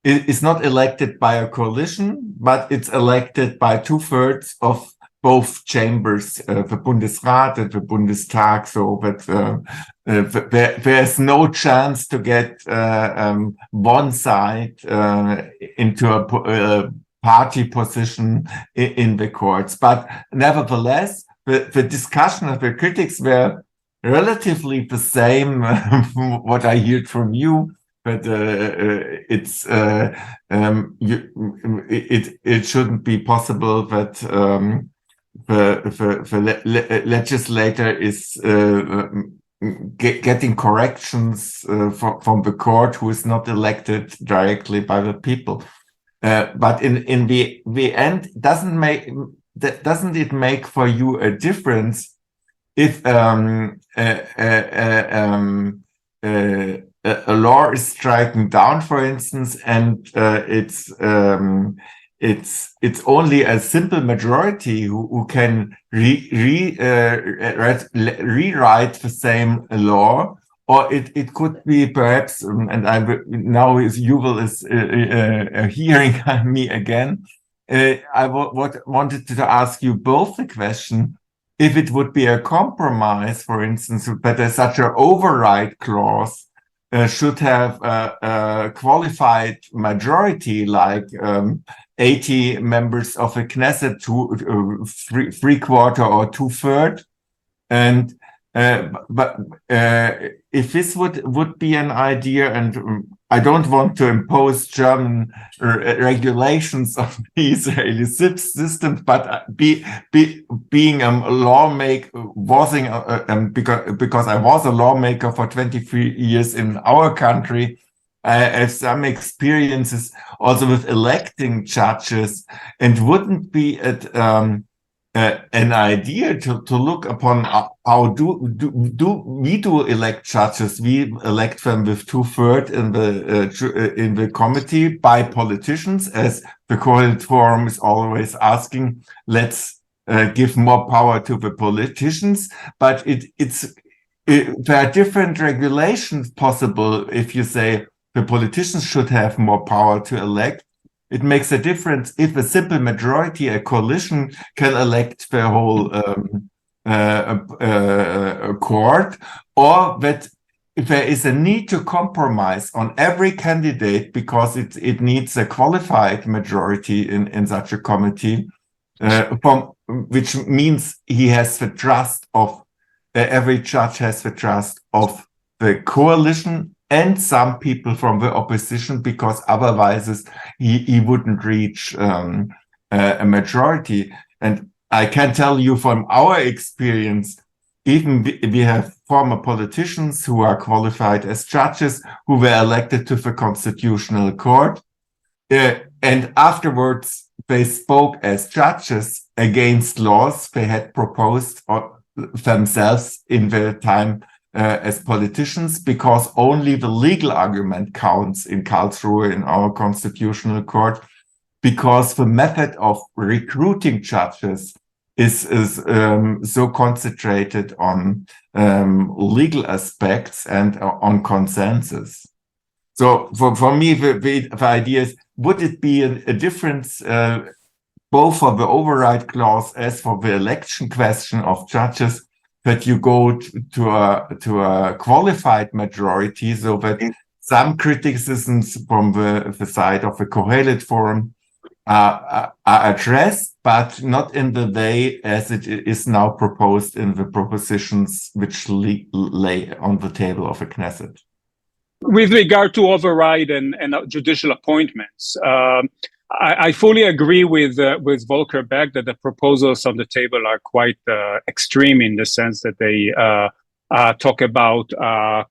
is not elected by a coalition, but it's elected by 2/3 of both chambers, the Bundesrat and the Bundestag, so that there's no chance to get one side into a party position in the courts. But nevertheless, the discussion of the critics were relatively the same from what I heard from you, but it shouldn't be possible that the legislator is getting corrections from the court who is not elected directly by the people. But in the end, doesn't it make for you a difference if a law is stricken down, for instance, and it's only a simple majority who can rewrite the same law, or it could be perhaps, and now Yuval is hearing me again. I wanted to ask you both the question: if it would be a compromise, for instance, that such an override clause should have a qualified majority, like 80 members of a Knesset, three-quarter or two-thirds, and but if this would be an idea, and I don't want to impose German regulations on the Israeli system, but being a lawmaker, because I was a lawmaker for 23 years in our country, I have some experiences also with electing judges, and wouldn't be it an idea to look upon how do we elect judges? We elect them with two-thirds in the committee by politicians, as the Kohelet Forum is always asking. Let's give more power to the politicians, but there are different regulations possible. If you say the politicians should have more power to elect, it makes a difference if a simple majority, a coalition, can elect the whole court, or that if there is a need to compromise on every candidate because it needs a qualified majority in such a committee, which means he has the trust of every judge has the trust of the coalition and some people from the opposition, because otherwise he wouldn't reach a majority. And I can tell you from our experience, even we have former politicians who are qualified as judges who were elected to the Constitutional Court, and afterwards they spoke as judges against laws they had proposed themselves in their time as politicians, because only the legal argument counts in Karlsruhe, in our Constitutional Court, because the method of recruiting judges is so concentrated on legal aspects and on consensus. So for me, the idea is, would it be a difference both for the override clause as for the election question of judges, that you go to a qualified majority, so that some criticisms from the side of the Kohelet Forum are addressed, but not in the way as it is now proposed in the propositions which lay on the table of the Knesset. With regard to override and judicial appointments, I fully agree with Volker Beck that the proposals on the table are quite extreme, in the sense that they talk about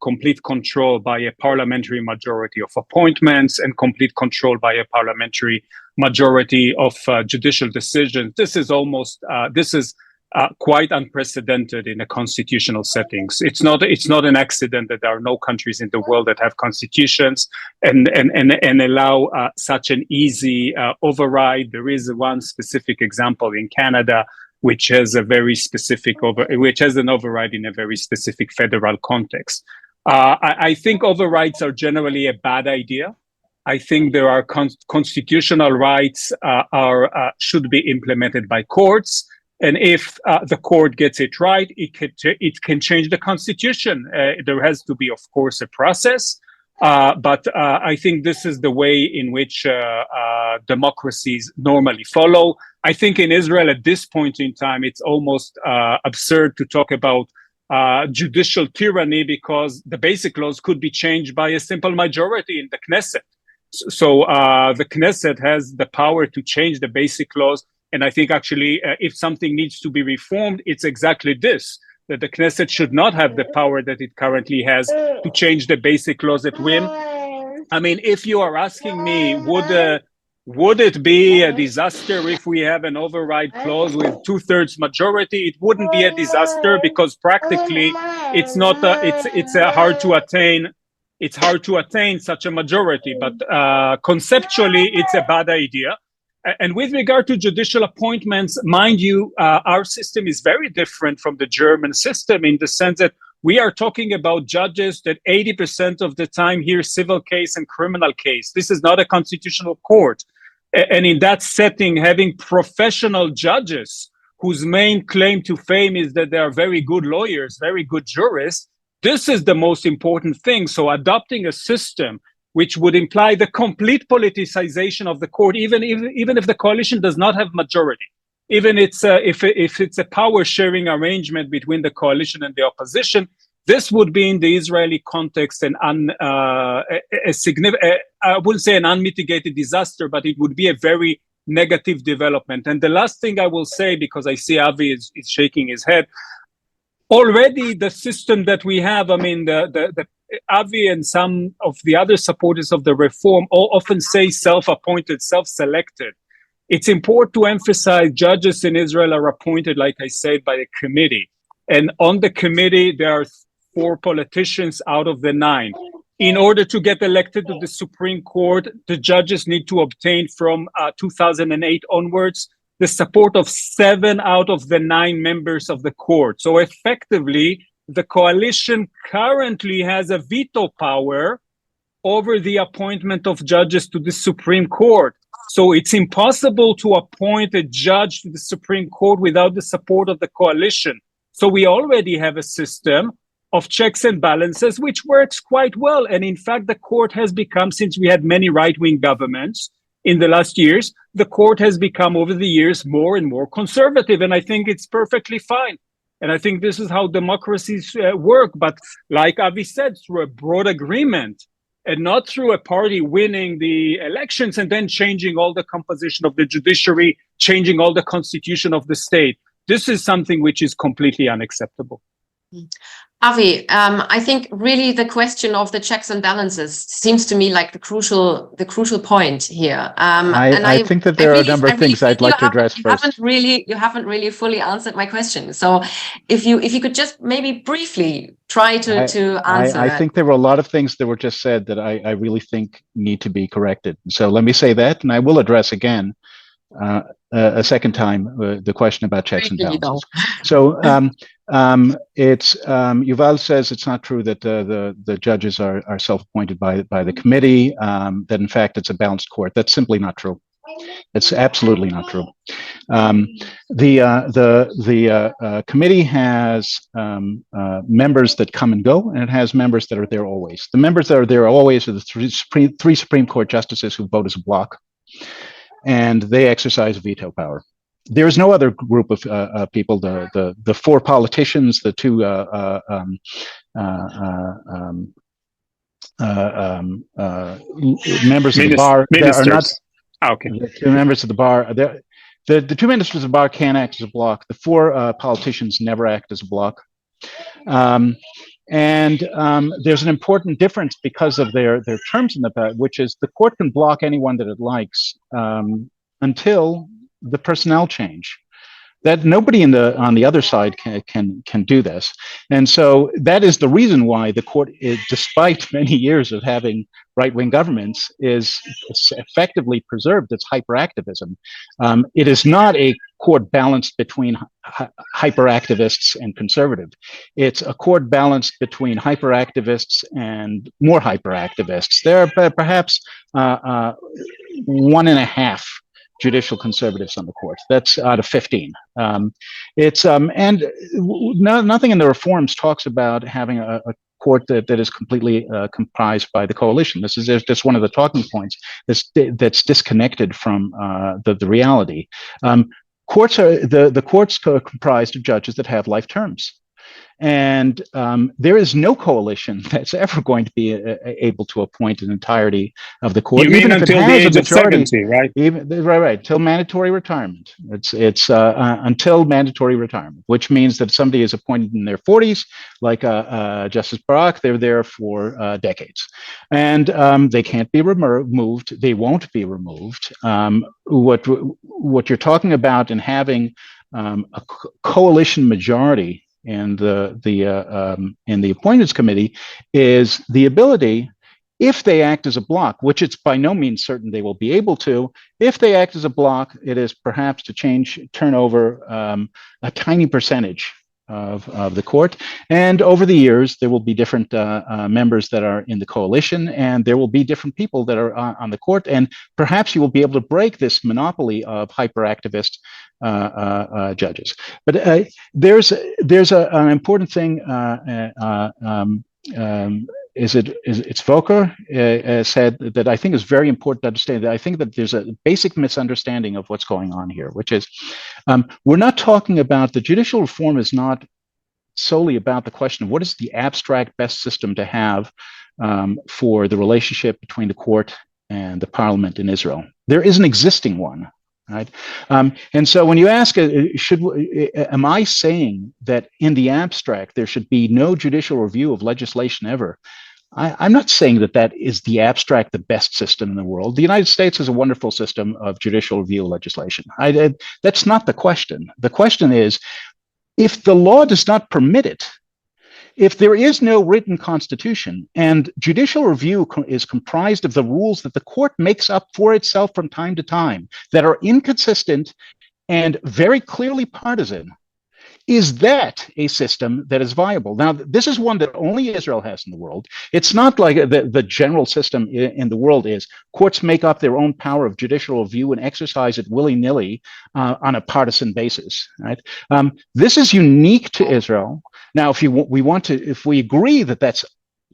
complete control by a parliamentary majority of appointments and complete control by a parliamentary majority of judicial decisions. This is quite unprecedented in a constitutional settings. It's not an accident that there are no countries in the world that have constitutions and allow such an easy override. There is one specific example in Canada, which has an override in a very specific federal context. I think overrides are generally a bad idea. I think there are constitutional rights should be implemented by courts. And if the court gets it right, it can change the constitution. There has to be, of course, a process. But I think this is the way in which democracies normally follow. I think in Israel at this point in time, it's almost absurd to talk about judicial tyranny, because the basic laws could be changed by a simple majority in the Knesset. So the Knesset has the power to change the basic laws. And I think actually if something needs to be reformed, it's exactly this, that the Knesset should not have the power that it currently has to change the basic laws at whim. I mean, if you are asking me, would it be a disaster if we have an override clause with 2/3 majority? It wouldn't be a disaster, because practically it's not it's hard to attain. It's hard to attain such a majority, but conceptually it's a bad idea. And with regard to judicial appointments, mind you, our system is very different from the German system, in the sense that we are talking about judges that 80% of the time hear civil case and criminal case. This is not a constitutional court. And in that setting, having professional judges whose main claim to fame is that they are very good lawyers, very good jurists, this is the most important thing. So adopting a system which would imply the complete politicization of the court, even if the coalition does not have majority, even if it's a power sharing arrangement between the coalition and the opposition, this would be in the Israeli context a significant, I wouldn't say an unmitigated disaster, but it would be a very negative development. And the last thing I will say, because I see Avi is shaking his head, already the system that we have, I mean, the Avi and some of the other supporters of the reform often say self-appointed, self-selected. It's important to emphasize judges in Israel are appointed, like I said, by a committee. And on the committee, there are 4 politicians out of the 9. In order to get elected to the Supreme Court, the judges need to obtain from 2008 onwards the support of 7 out of the 9 members of the court. So effectively, the coalition currently has a veto power over the appointment of judges to the Supreme Court. So it's impossible to appoint a judge to the Supreme Court without the support of the coalition. So we already have a system of checks and balances, which works quite well. And in fact, the court has become, since we had many right-wing governments in the last years, the court has become over the years more and more conservative. And I think it's perfectly fine. And I think this is how democracies work. But like Avi said, through a broad agreement, and not through a party winning the elections and then changing all the composition of the judiciary, changing all the constitution of the state. This is something which is completely unacceptable. Avi, I think really the question of the checks and balances seems to me like the crucial point here. I think that there are a number of things I'd like to address first. You haven't really fully answered my question. So if you could just maybe briefly try to answer. I think there were a lot of things that were just said that I really think need to be corrected. So let me say that, and I will address again a second time the question about checks and balances. So it's Yuval says it's not true that the judges are self-appointed by the committee, that in fact it's a balanced court. That's simply not true. It's absolutely not true. The committee has members that come and go, and it has members that are there always. The members that are there always are the three Supreme Court justices who vote as a bloc, and they exercise veto power. There is no other group of people. The 4 politicians, the 2 members of the bar that are not. Okay. The 2 members of the bar. The 2 ministers of the bar can act as a bloc. The 4 politicians never act as a bloc. And there's an important difference because of their terms in the past, which is the court can block anyone that it likes until the personnel change. That nobody on the other side can do this, and so that is the reason why the court, despite many years of having right-wing governments, is effectively preserved its hyperactivism. It is not a court balanced between hyperactivists and conservative. It's a court balanced between hyperactivists and more hyperactivists. There are perhaps 1.5 judicial conservatives on the court. That's out of 15. Nothing in the reforms talks about having a court that is completely comprised by the coalition. This is just one of the talking points that's disconnected from the reality. Courts are the courts are comprised of judges that have life terms. And there is no coalition that's ever going to be able to appoint an entirety of the court. You mean until the age of 70, right? Right, till mandatory retirement. It's until mandatory retirement, which means that somebody is appointed in their 40s, like Justice Barak. They're there for decades, and they can't be removed. They won't be removed. What you're talking about in having a coalition majority and the appointments committee is the ability, if they act as a block, which it's by no means certain they will be able to, if they act as a block, it is perhaps to turn over a tiny percentage of the court. And over the years, there will be different members that are in the coalition, and there will be different people that are on the court. And perhaps you will be able to break this monopoly of hyperactivist judges. But there's an important thing. It's Volker said that I think is very important to understand. That I think that there's a basic misunderstanding of what's going on here, which is we're not talking about the judicial reform is not solely about the question of what is the abstract best system to have for the relationship between the court and the parliament in Israel. There is an existing one. Right, and so when you ask, am I saying that in the abstract there should be no judicial review of legislation ever? I'm not saying that is the abstract, the best system in the world. The United States has a wonderful system of judicial review of legislation. That's not the question. The question is, if the law does not permit it, if there is no written constitution and judicial review is comprised of the rules that the court makes up for itself from time to time that are inconsistent and very clearly partisan, is that a system that is viable? Now, this is one that only Israel has in the world. It's not like the general system in the world is courts make up their own power of judicial review and exercise it willy-nilly on a partisan basis. Right? This is unique to Israel. Now, if we agree that that's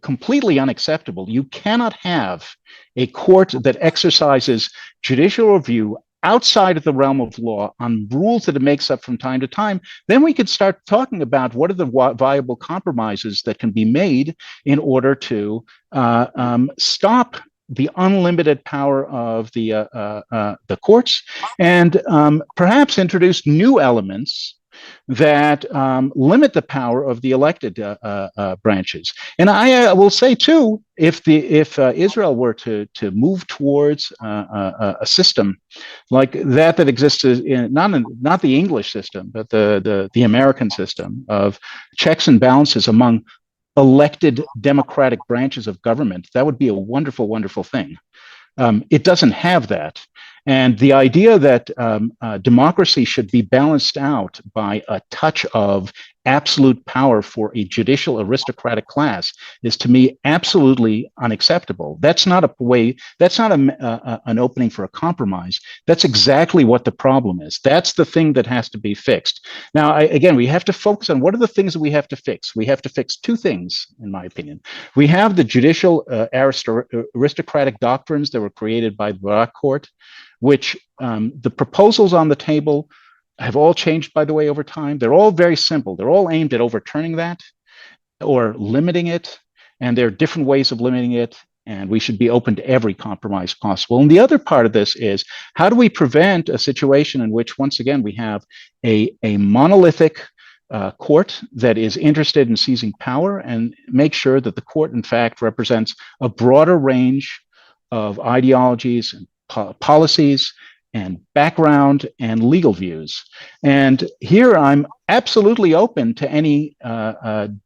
completely unacceptable, you cannot have a court that exercises judicial review outside of the realm of law on rules that it makes up from time to time, then we could start talking about what are the viable compromises that can be made in order to stop the unlimited power of the courts and perhaps introduce new elements that limit the power of the elected branches. And I will say too, if Israel were to move towards a system like that exists in not the English system, but the American system of checks and balances among elected democratic branches of government, that would be a wonderful, wonderful thing. It doesn't have that. And the idea that democracy should be balanced out by a touch of absolute power for a judicial aristocratic class is, to me, absolutely unacceptable. That's not a way, that's not an opening for a compromise. That's exactly what the problem is. That's the thing that has to be fixed. Now, again, we have to focus on what are the things that we have to fix. We have to fix two things, in my opinion. We have the judicial aristocratic doctrines that were created by the Barak Court, which the proposals on the table have all changed, by the way, over time. They're all very simple. They're all aimed at overturning that or limiting it. And there are different ways of limiting it. And we should be open to every compromise possible. And the other part of this is, how do we prevent a situation in which, once again, we have a monolithic court that is interested in seizing power, and make sure that the court, in fact, represents a broader range of ideologies and policies and background and legal views. And here I'm absolutely open to any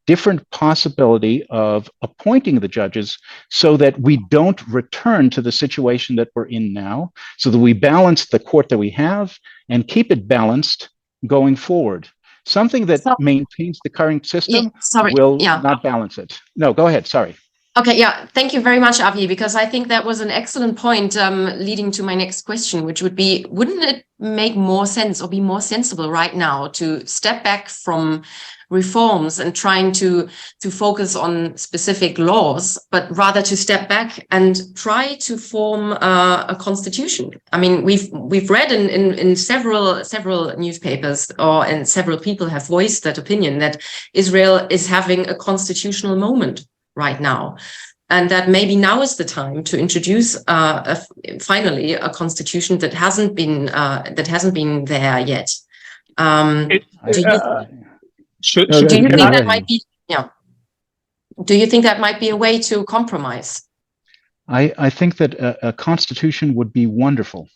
different possibility of appointing the judges so that we don't return to the situation that we're in now, so that we balance the court that we have and keep it balanced going forward. Something that maintains the current system will not balance it. No, go ahead. Sorry. Okay, yeah, thank you very much, Avi, because I think that was an excellent point leading to my next question, which would be, wouldn't it make more sense or be more sensible right now to step back from reforms and trying to focus on specific laws, but rather to step back and try to form a constitution? I mean, we've read in several newspapers, and several people have voiced that opinion that Israel is having a constitutional moment right now, and that maybe now is the time to introduce finally a constitution that hasn't been there yet. Do you think that might be? Yeah. Do you think that might be a way to compromise? I think that a constitution would be wonderful.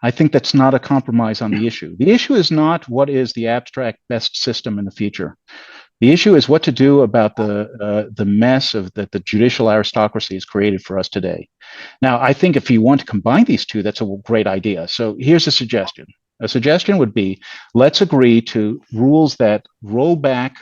I think that's not a compromise on the issue. The issue is not what is the abstract best system in the future. The issue is what to do about the mess that the judicial aristocracy has created for us today. Now, I think if you want to combine these two, that's a great idea. So here's a suggestion. A suggestion would be, let's agree to rules that roll back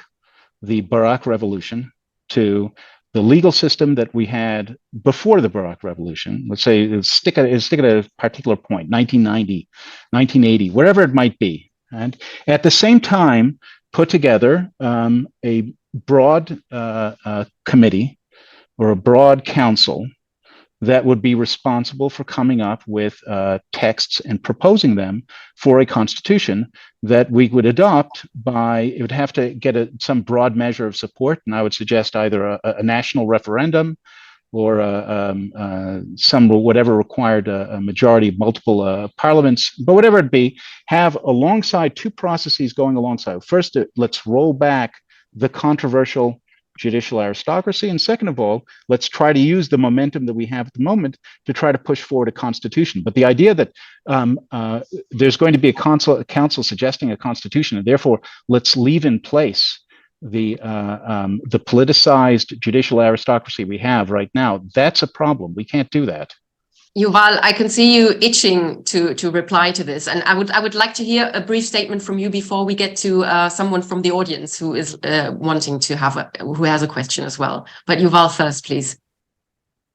the Barak Revolution to the legal system that we had before the Barak Revolution. Let's say stick at a particular point, 1990, 1980, wherever it might be. And at the same time, put together a broad committee or a broad council that would be responsible for coming up with texts and proposing them for a constitution that we would adopt it would have to get some broad measure of support. And I would suggest either a national referendum or some whatever required a majority of multiple parliaments, but whatever it be, have alongside two processes going alongside. First, let's roll back the controversial judicial aristocracy. And second of all, let's try to use the momentum that we have at the moment to try to push forward a constitution. But the idea that there's going to be a council suggesting a constitution, and therefore let's leave in place the politicized judicial aristocracy we have right now, that's a problem. We can't do that. Yuval, I can see you itching to reply to this, and I would like to hear a brief statement from you before we get to someone from the audience who is wanting to who has a question as well. But Yuval first, please.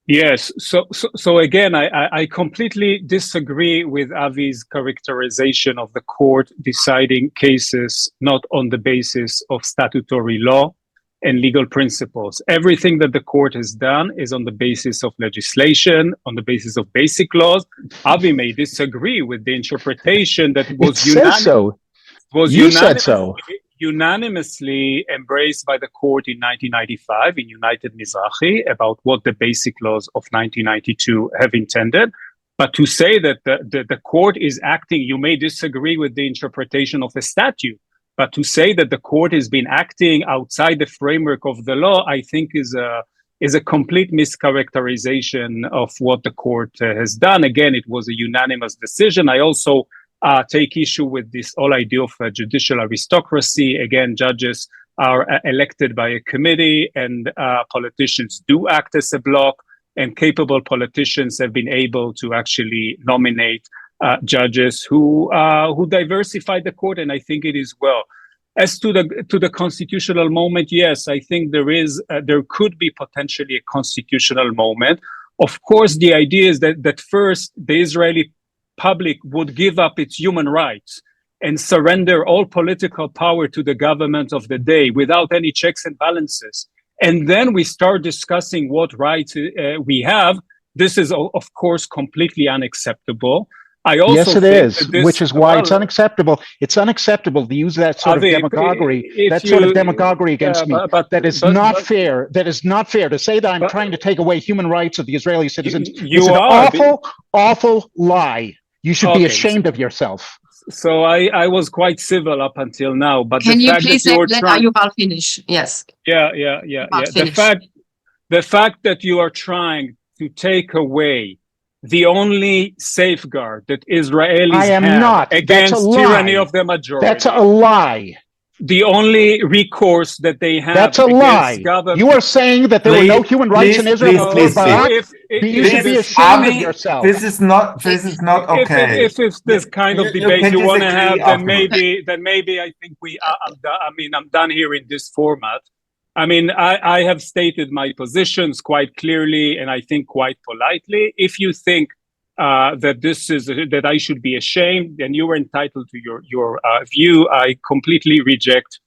Yes. So again, I completely disagree with Avi's characterization of the court deciding cases not on the basis of statutory law and legal principles. Everything that the court has done is on the basis of legislation, on the basis of basic laws. Avi may disagree with the interpretation that was unanimously embraced by the court in 1995 in United Mizrahi about what the basic laws of 1992 have intended. But to say that the court is acting, you may disagree with the interpretation of a statute, but to say that the court has been acting outside the framework of the law, I think is a complete mischaracterization of what the court has done. Again, it was a unanimous decision. I also take issue with this whole idea of judicial aristocracy. Again, judges are elected by a committee, and politicians do act as a bloc, and capable politicians have been able to actually nominate judges who diversify the court, and I think it is well. As to the constitutional moment, yes, I think there could be potentially a constitutional moment. Of course, the idea is that first the Israeli public would give up its human rights and surrender all political power to the government of the day without any checks and balances. And then we start discussing what rights we have. This is, of course, completely unacceptable. I also yes, it is, which is why it's unacceptable. It's unacceptable to use that sort of demagoguery. Sort of demagoguery against me. That is not fair. That is not fair to say that I'm trying to take away human rights of the Israeli citizens. It's an awful lie. You should be ashamed of yourself. So I was quite civil up until now, but can you please let Yuval finish? Yes. Yeah. The fact that you are trying to take away the only safeguard that Israelis have against tyranny of the majority. That's a lie. The only recourse that they have. That's a lie. You are saying that there were no human rights in Israel. You should be ashamed of yourself. This is not okay. If this kind of debate you want to have, then maybe I think I'm done here in this format. I mean, I have stated my positions quite clearly and I think quite politely. If you think that I should be ashamed, then you are entitled to your view. I completely reject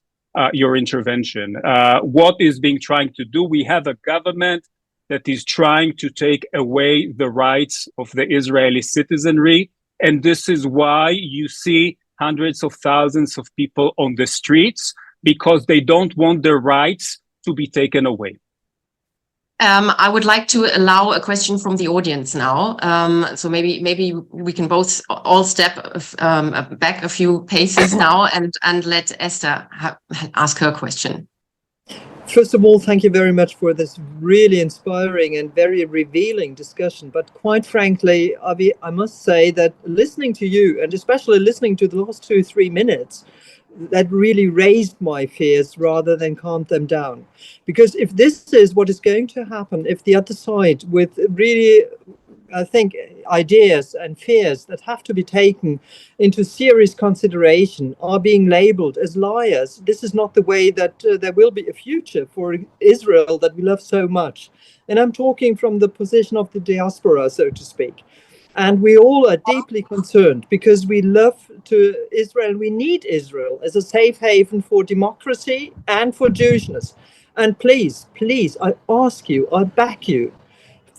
your intervention. What is being trying to do? We have a government that is trying to take away the rights of the Israeli citizenry, and this is why you see hundreds of thousands of people on the streets, because they don't want their rights to be taken away. I would like to allow a question from the audience now. So maybe we can all step back a few paces now and let Esther ask her question. First of all, thank you very much for this really inspiring and very revealing discussion. But quite frankly, Avi, I must say that listening to you, and especially listening to the last 2-3 minutes, that really raised my fears rather than calmed them down. Because if this is what is going to happen, if the other side with really, I think, ideas and fears that have to be taken into serious consideration are being labeled as liars, this is not the way that there will be a future for Israel that we love so much. And I'm talking from the position of the diaspora, so to speak. And we all are deeply concerned because we love to Israel. We need Israel as a safe haven for democracy and for Jewishness. And please, I ask you, I back you,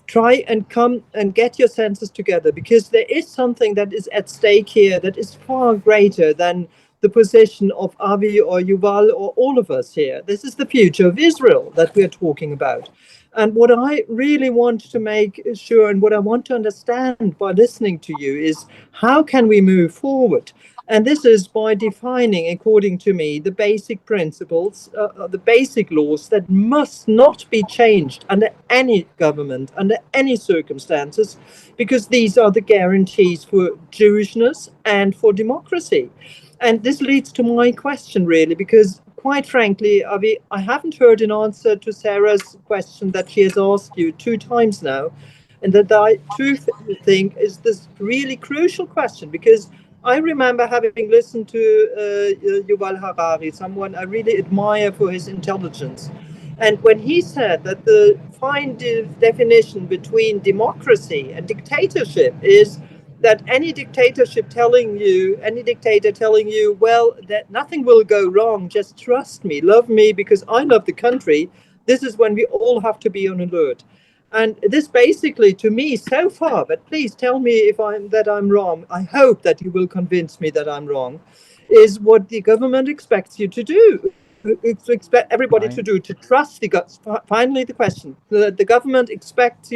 try and come and get your senses together, because there is something that is at stake here that is far greater than the position of Avi or Yuval or all of us here. This is the future of Israel that we are talking about. And what I really want to make sure, and what I want to understand by listening to you, is how can we move forward? And this is by defining, according to me, the basic principles, the basic laws that must not be changed under any government, under any circumstances, because these are the guarantees for Jewishness and for democracy. And this leads to my question, really, because quite frankly, Avi, I haven't heard an answer to Sarah's question that she has asked you 2 times now, and that I too think is this really crucial question, because I remember having listened to Yuval Harari, someone I really admire for his intelligence. And when he said that the fine definition between democracy and dictatorship is that any dictator telling you, well, that nothing will go wrong, just trust me, love me because I love the country, this is when we all have to be on alert. And this basically, to me, so far, but please tell me if I'm wrong, I hope that you will convince me that I'm wrong, is what the government expects you to do. Expect everybody to do, to trust finally the question. The government expects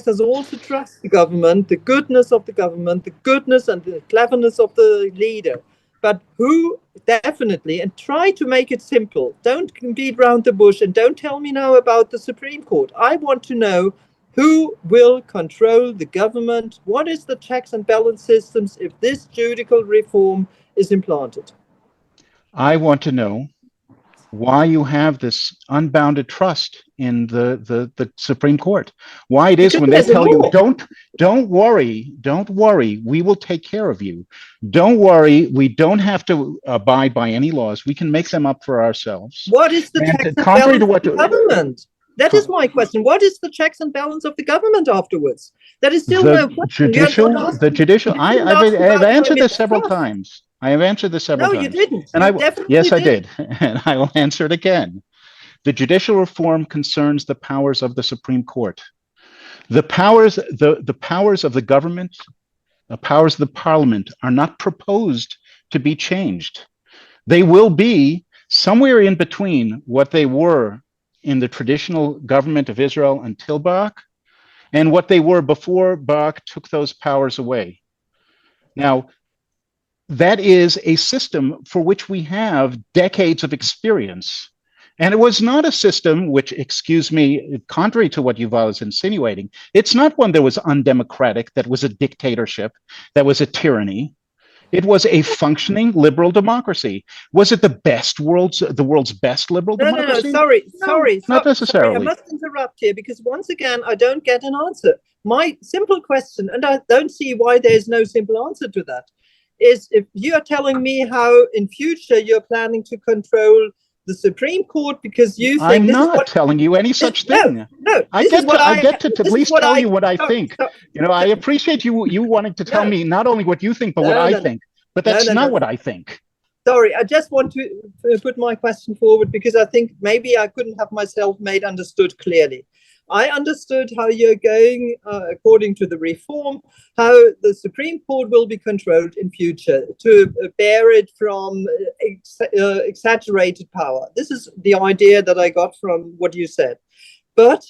us all to trust the government, the goodness of the government, the goodness and the cleverness of the leader. But who definitely, and try to make it simple, don't beat around the bush, and don't tell me now about the Supreme Court. I want to know who will control the government, what is the checks and balance systems if this judicial reform is implanted. I want to know why you have this unbounded trust in the Supreme Court. Why it is because when they tell you, don't worry, we will take care of you. Don't worry, we don't have to abide by any laws. We can make them up for ourselves. What is the checks and balance of the government? That is my question. What is the checks and balance of the government afterwards? That is still no question. The judicial. I've answered this several times. I have answered this several times. No, you didn't. And yes, I did. And I will answer it again. The judicial reform concerns the powers of the Supreme Court. The powers of the government, the powers of the parliament are not proposed to be changed. They will be somewhere in between what they were in the traditional government of Israel until Barak and what they were before Barak took those powers away. Now, that is a system for which we have decades of experience. And it was not a system which, excuse me, contrary to what Yuval is insinuating, it's not one that was undemocratic, that was a dictatorship, that was a tyranny. It was a functioning liberal democracy. Was it the world's best liberal democracy? No, sorry. Not necessarily. I must interrupt here because once again, I don't get an answer. My simple question, and I don't see why there's no simple answer to that, is if you are telling me how in future you're planning to control the Supreme Court because you think I'm this is not what, telling you any such thing. no, I this is what get to at this is least what tell you what I stop, think. stop. You know, I appreciate you wanting to tell No. me not only what you think, but what No, I no, no. think. But that's No, not no. what I think. Sorry, I just want to put my question forward because I think maybe I couldn't have myself made understood clearly. I understood how you're going, according to the reform, how the Supreme Court will be controlled in future to bear it from exaggerated power. This is the idea that I got from what you said. But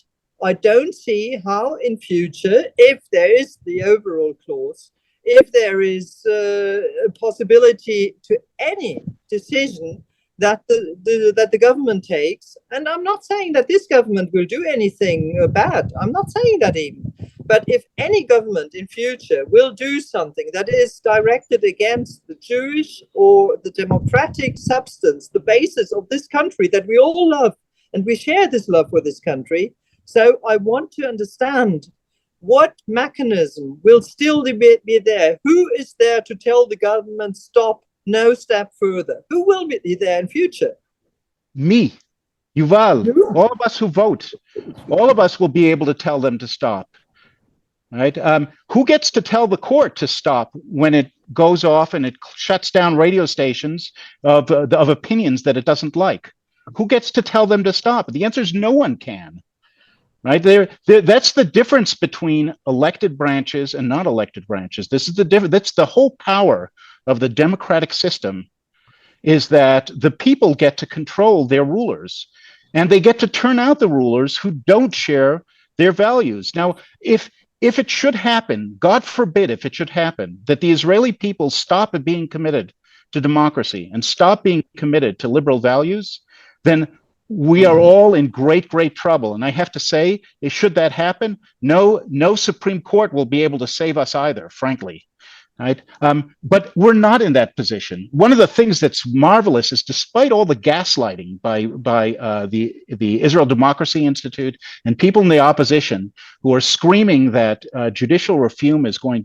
I don't see how in future, if there is the overall clause, if there is a possibility to any decision that the government takes, and I'm not saying that this government will do anything bad, I'm not saying that even, but if any government in future will do something that is directed against the Jewish or the democratic substance, the basis of this country that we all love, and we share this love for this country, so I want to understand what mechanism will still be there? Who is there to tell the government, stop, no step further? Who will be there in future? Me, Yuval, You? all of us who vote, all of us will be able to tell them to stop. Right? Who gets to tell the court to stop when it goes off and it shuts down radio stations of opinions that it doesn't like? Who gets to tell them to stop? The answer is no one can. Right there, that's the difference between elected branches and not elected branches. This is the difference. That's the whole power of the democratic system, is that the people get to control their rulers, and they get to turn out the rulers who don't share their values. Now, if it should happen, God forbid, if it should happen that the Israeli people stop being committed to democracy and stop being committed to liberal values, then we are all in great, great trouble. And I have to say, should that happen, no Supreme Court will be able to save us either, frankly. Right? But we're not in that position. One of the things that's marvelous is, despite all the gaslighting by the Israel Democracy Institute and people in the opposition who are screaming that judicial reform is going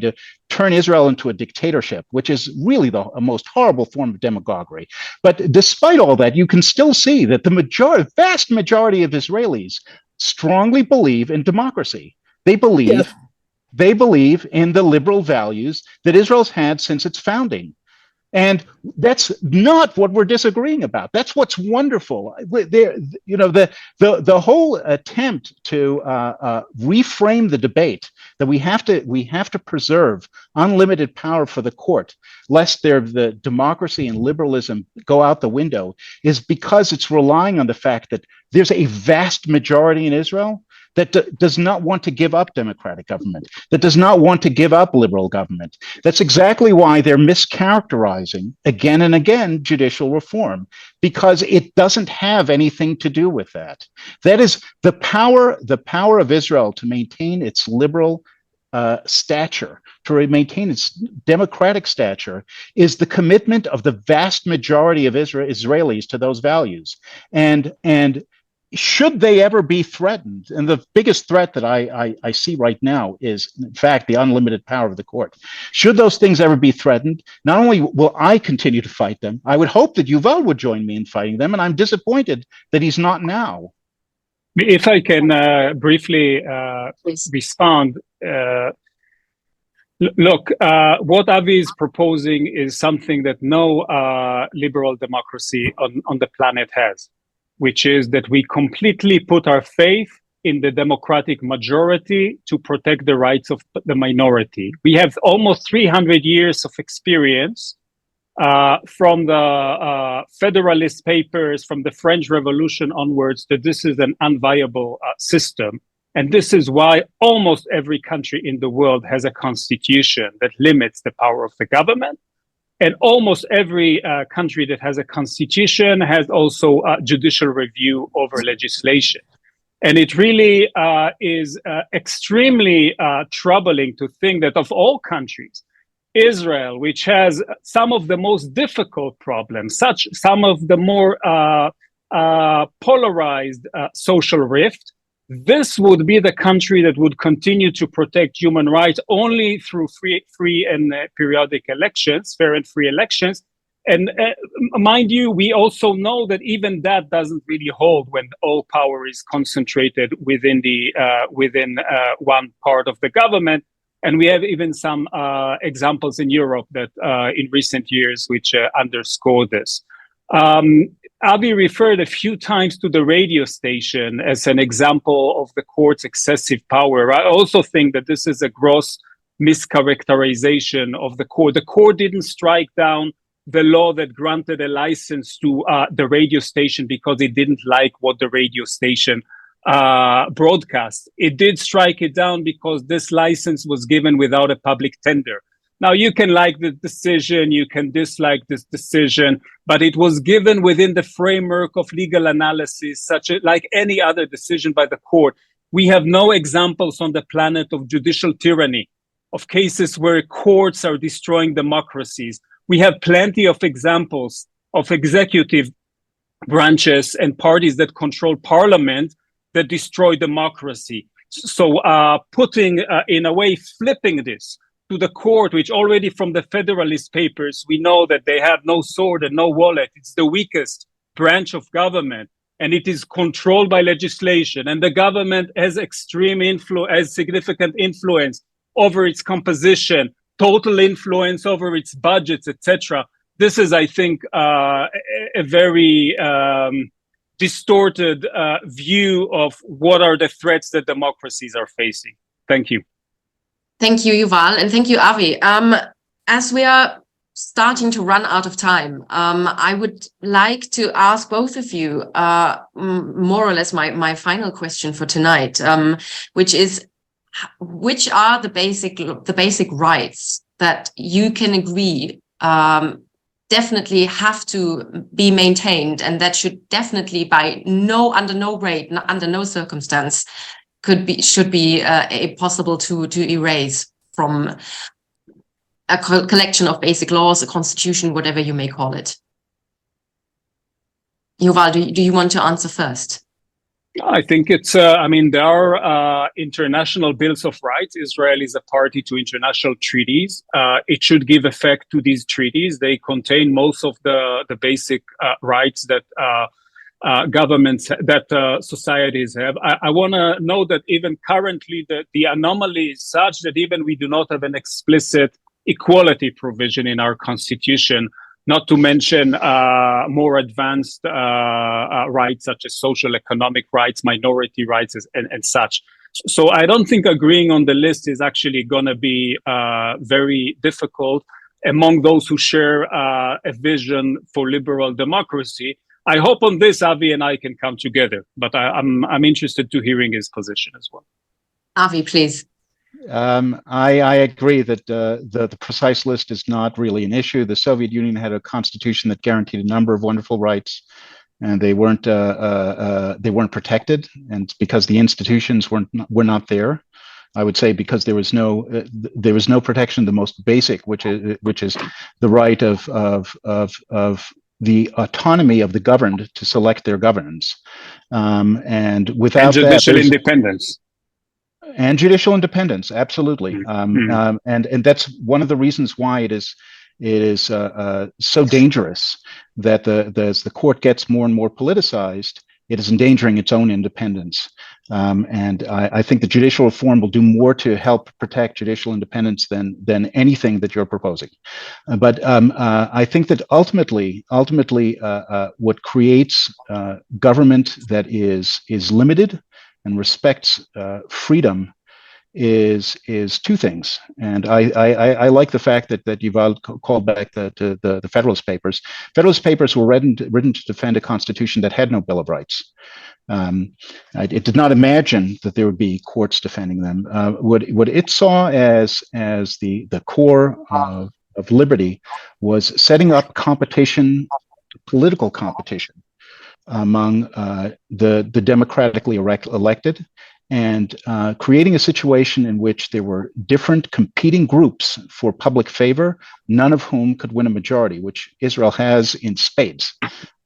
to turn Israel into a dictatorship, which is really the most horrible form of demagoguery. But despite all that, you can still see that the vast majority of Israelis strongly believe in democracy. They believe. Yes. They believe in the liberal values that Israel's had since its founding. And that's not what we're disagreeing about. That's what's wonderful. The whole attempt to reframe the debate that we have to preserve unlimited power for the court, lest the democracy and liberalism go out the window, is because it's relying on the fact that there's a vast majority in Israel that does not want to give up democratic government, that does not want to give up liberal government. That's exactly why they're mischaracterizing again and again judicial reform, because it doesn't have anything to do with that. That is the power of Israel to maintain its liberal stature, to maintain its democratic stature, is the commitment of the vast majority of Israelis to those values. And should they ever be threatened, and the biggest threat that I see right now is, in fact, the unlimited power of the court. Should those things ever be threatened, not only will I continue to fight them, I would hope that Yuval would join me in fighting them, and I'm disappointed that he's not now. If I can briefly respond. Look, what Avi is proposing is something that no liberal democracy on the planet has, which is that we completely put our faith in the democratic majority to protect the rights of the minority. We have almost 300 years of experience from the Federalist Papers, from the French Revolution onwards, that this is an unviable system. And this is why almost every country in the world has a constitution that limits the power of the government. And almost every country that has a constitution has also judicial review over legislation. And it really is extremely troubling to think that of all countries, Israel, which has some of the most difficult problems, some of the more polarized social rift, this would be the country that would continue to protect human rights only through free and periodic elections, fair and free elections, And mind you, we also know that even that doesn't really hold when all power is concentrated within one part of the government. And we have even some examples in Europe that in recent years which underscore this. Avi referred a few times to the radio station as an example of the court's excessive power. I also think that this is a gross mischaracterization of the court. The court didn't strike down the law that granted a license to the radio station because it didn't like what the radio station broadcast. It did strike it down because this license was given without a public tender. Now, you can like the decision, you can dislike this decision, but it was given within the framework of legal analysis, like any other decision by the court. We have no examples on the planet of judicial tyranny, of cases where courts are destroying democracies. We have plenty of examples of executive branches and parties that control parliament that destroy democracy. So putting, in a way, flipping this to the court, which already from the Federalist Papers, we know that they have no sword and no wallet. It's the weakest branch of government, and it is controlled by legislation. And the government has significant influence over its composition, total influence over its budgets, etc. This is, I think, a very distorted view of what are the threats that democracies are facing. Thank you. Thank you, Yuval, and thank you, Avi. As we are starting to run out of time, I would like to ask both of you more or less my final question for tonight, which is, which are the basic rights that you can agree definitely have to be maintained, and that should definitely under no circumstance should be possible to erase from a collection of basic laws, a constitution, whatever you may call it. Yuval, do you want to answer first? I think it's, there are international bills of rights. Israel is a party to international treaties. It should give effect to these treaties. They contain most of the basic rights that governments, that societies have. I want to note that even currently the anomaly is such that even we do not have an explicit equality provision in our constitution, not to mention more advanced rights such as social economic rights, minority rights, and such. So I don't think agreeing on the list is actually going to be very difficult among those who share a vision for liberal democracy. I hope on this, Avi and I can come together, but I'm interested to hearing his position as well. Avi, please. I agree that the precise list is not really an issue. The Soviet Union had a constitution that guaranteed a number of wonderful rights, and they weren't protected, and because the institutions were not there. I would say because there was no protection. The most basic, which is the right of the autonomy of the governed to select their governance, and without judicial independence. And judicial independence, absolutely, and that's one of the reasons why it is so dangerous that as the court gets more and more politicized, it is endangering its own independence. And I think the judicial reform will do more to help protect judicial independence than anything that you're proposing. But I think that ultimately, what creates government that is limited and respects freedom is two things. And I like the fact that Yuval called back to the Federalist Papers. Federalist Papers were written to defend a constitution that had no Bill of Rights. It did not imagine that there would be courts defending them. What it saw as the core of liberty was setting up competition, political competition, among the democratically elected, and creating a situation in which there were different competing groups for public favor, none of whom could win a majority, which Israel has in spades.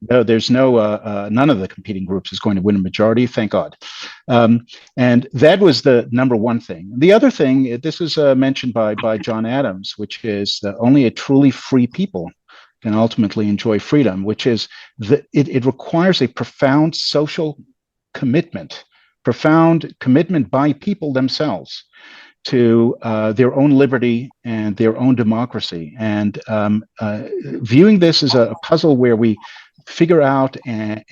There's none of the competing groups is going to win a majority, thank God. And that was the number one thing. The other thing, this is mentioned by John Adams, which is that only a truly free people can ultimately enjoy freedom, which is that it requires a profound social commitment, profound commitment by people themselves to their own liberty and their own democracy. And viewing this as a puzzle where we figure out an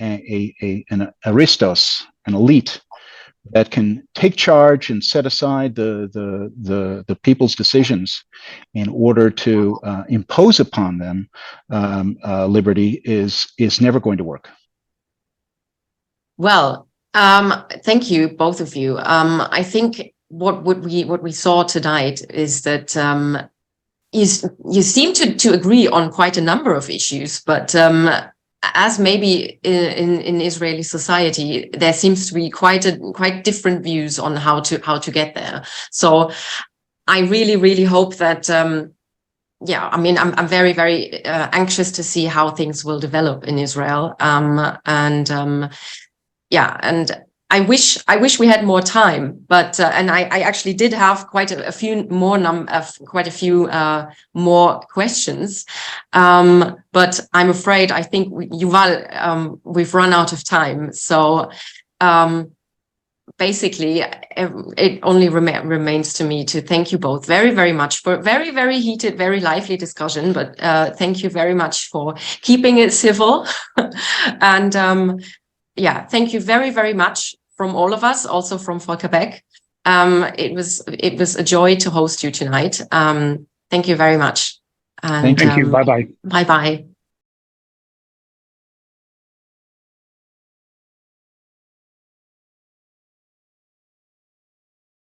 aristos, an elite that can take charge and set aside the people's decisions in order to impose upon them liberty is never going to work. Well, thank you, both of you. I think what we saw tonight is that you seem to agree on quite a number of issues, but as maybe in Israeli society, there seems to be quite different views on how to get there. So I really hope that yeah, I mean, I'm very anxious to see how things will develop in Israel. Yeah, and I wish we had more time, but and I actually did have quite a few more more questions, but I'm afraid I think Yuval, we've run out of time. So basically, it only remains to me to thank you both very much for very heated, very lively discussion. But thank you very much for keeping it civil, and yeah, thank you very much from all of us, also from Volker Beck. It was a joy to host you tonight. Thank you very much. And, thank you. Bye-bye. Bye-bye.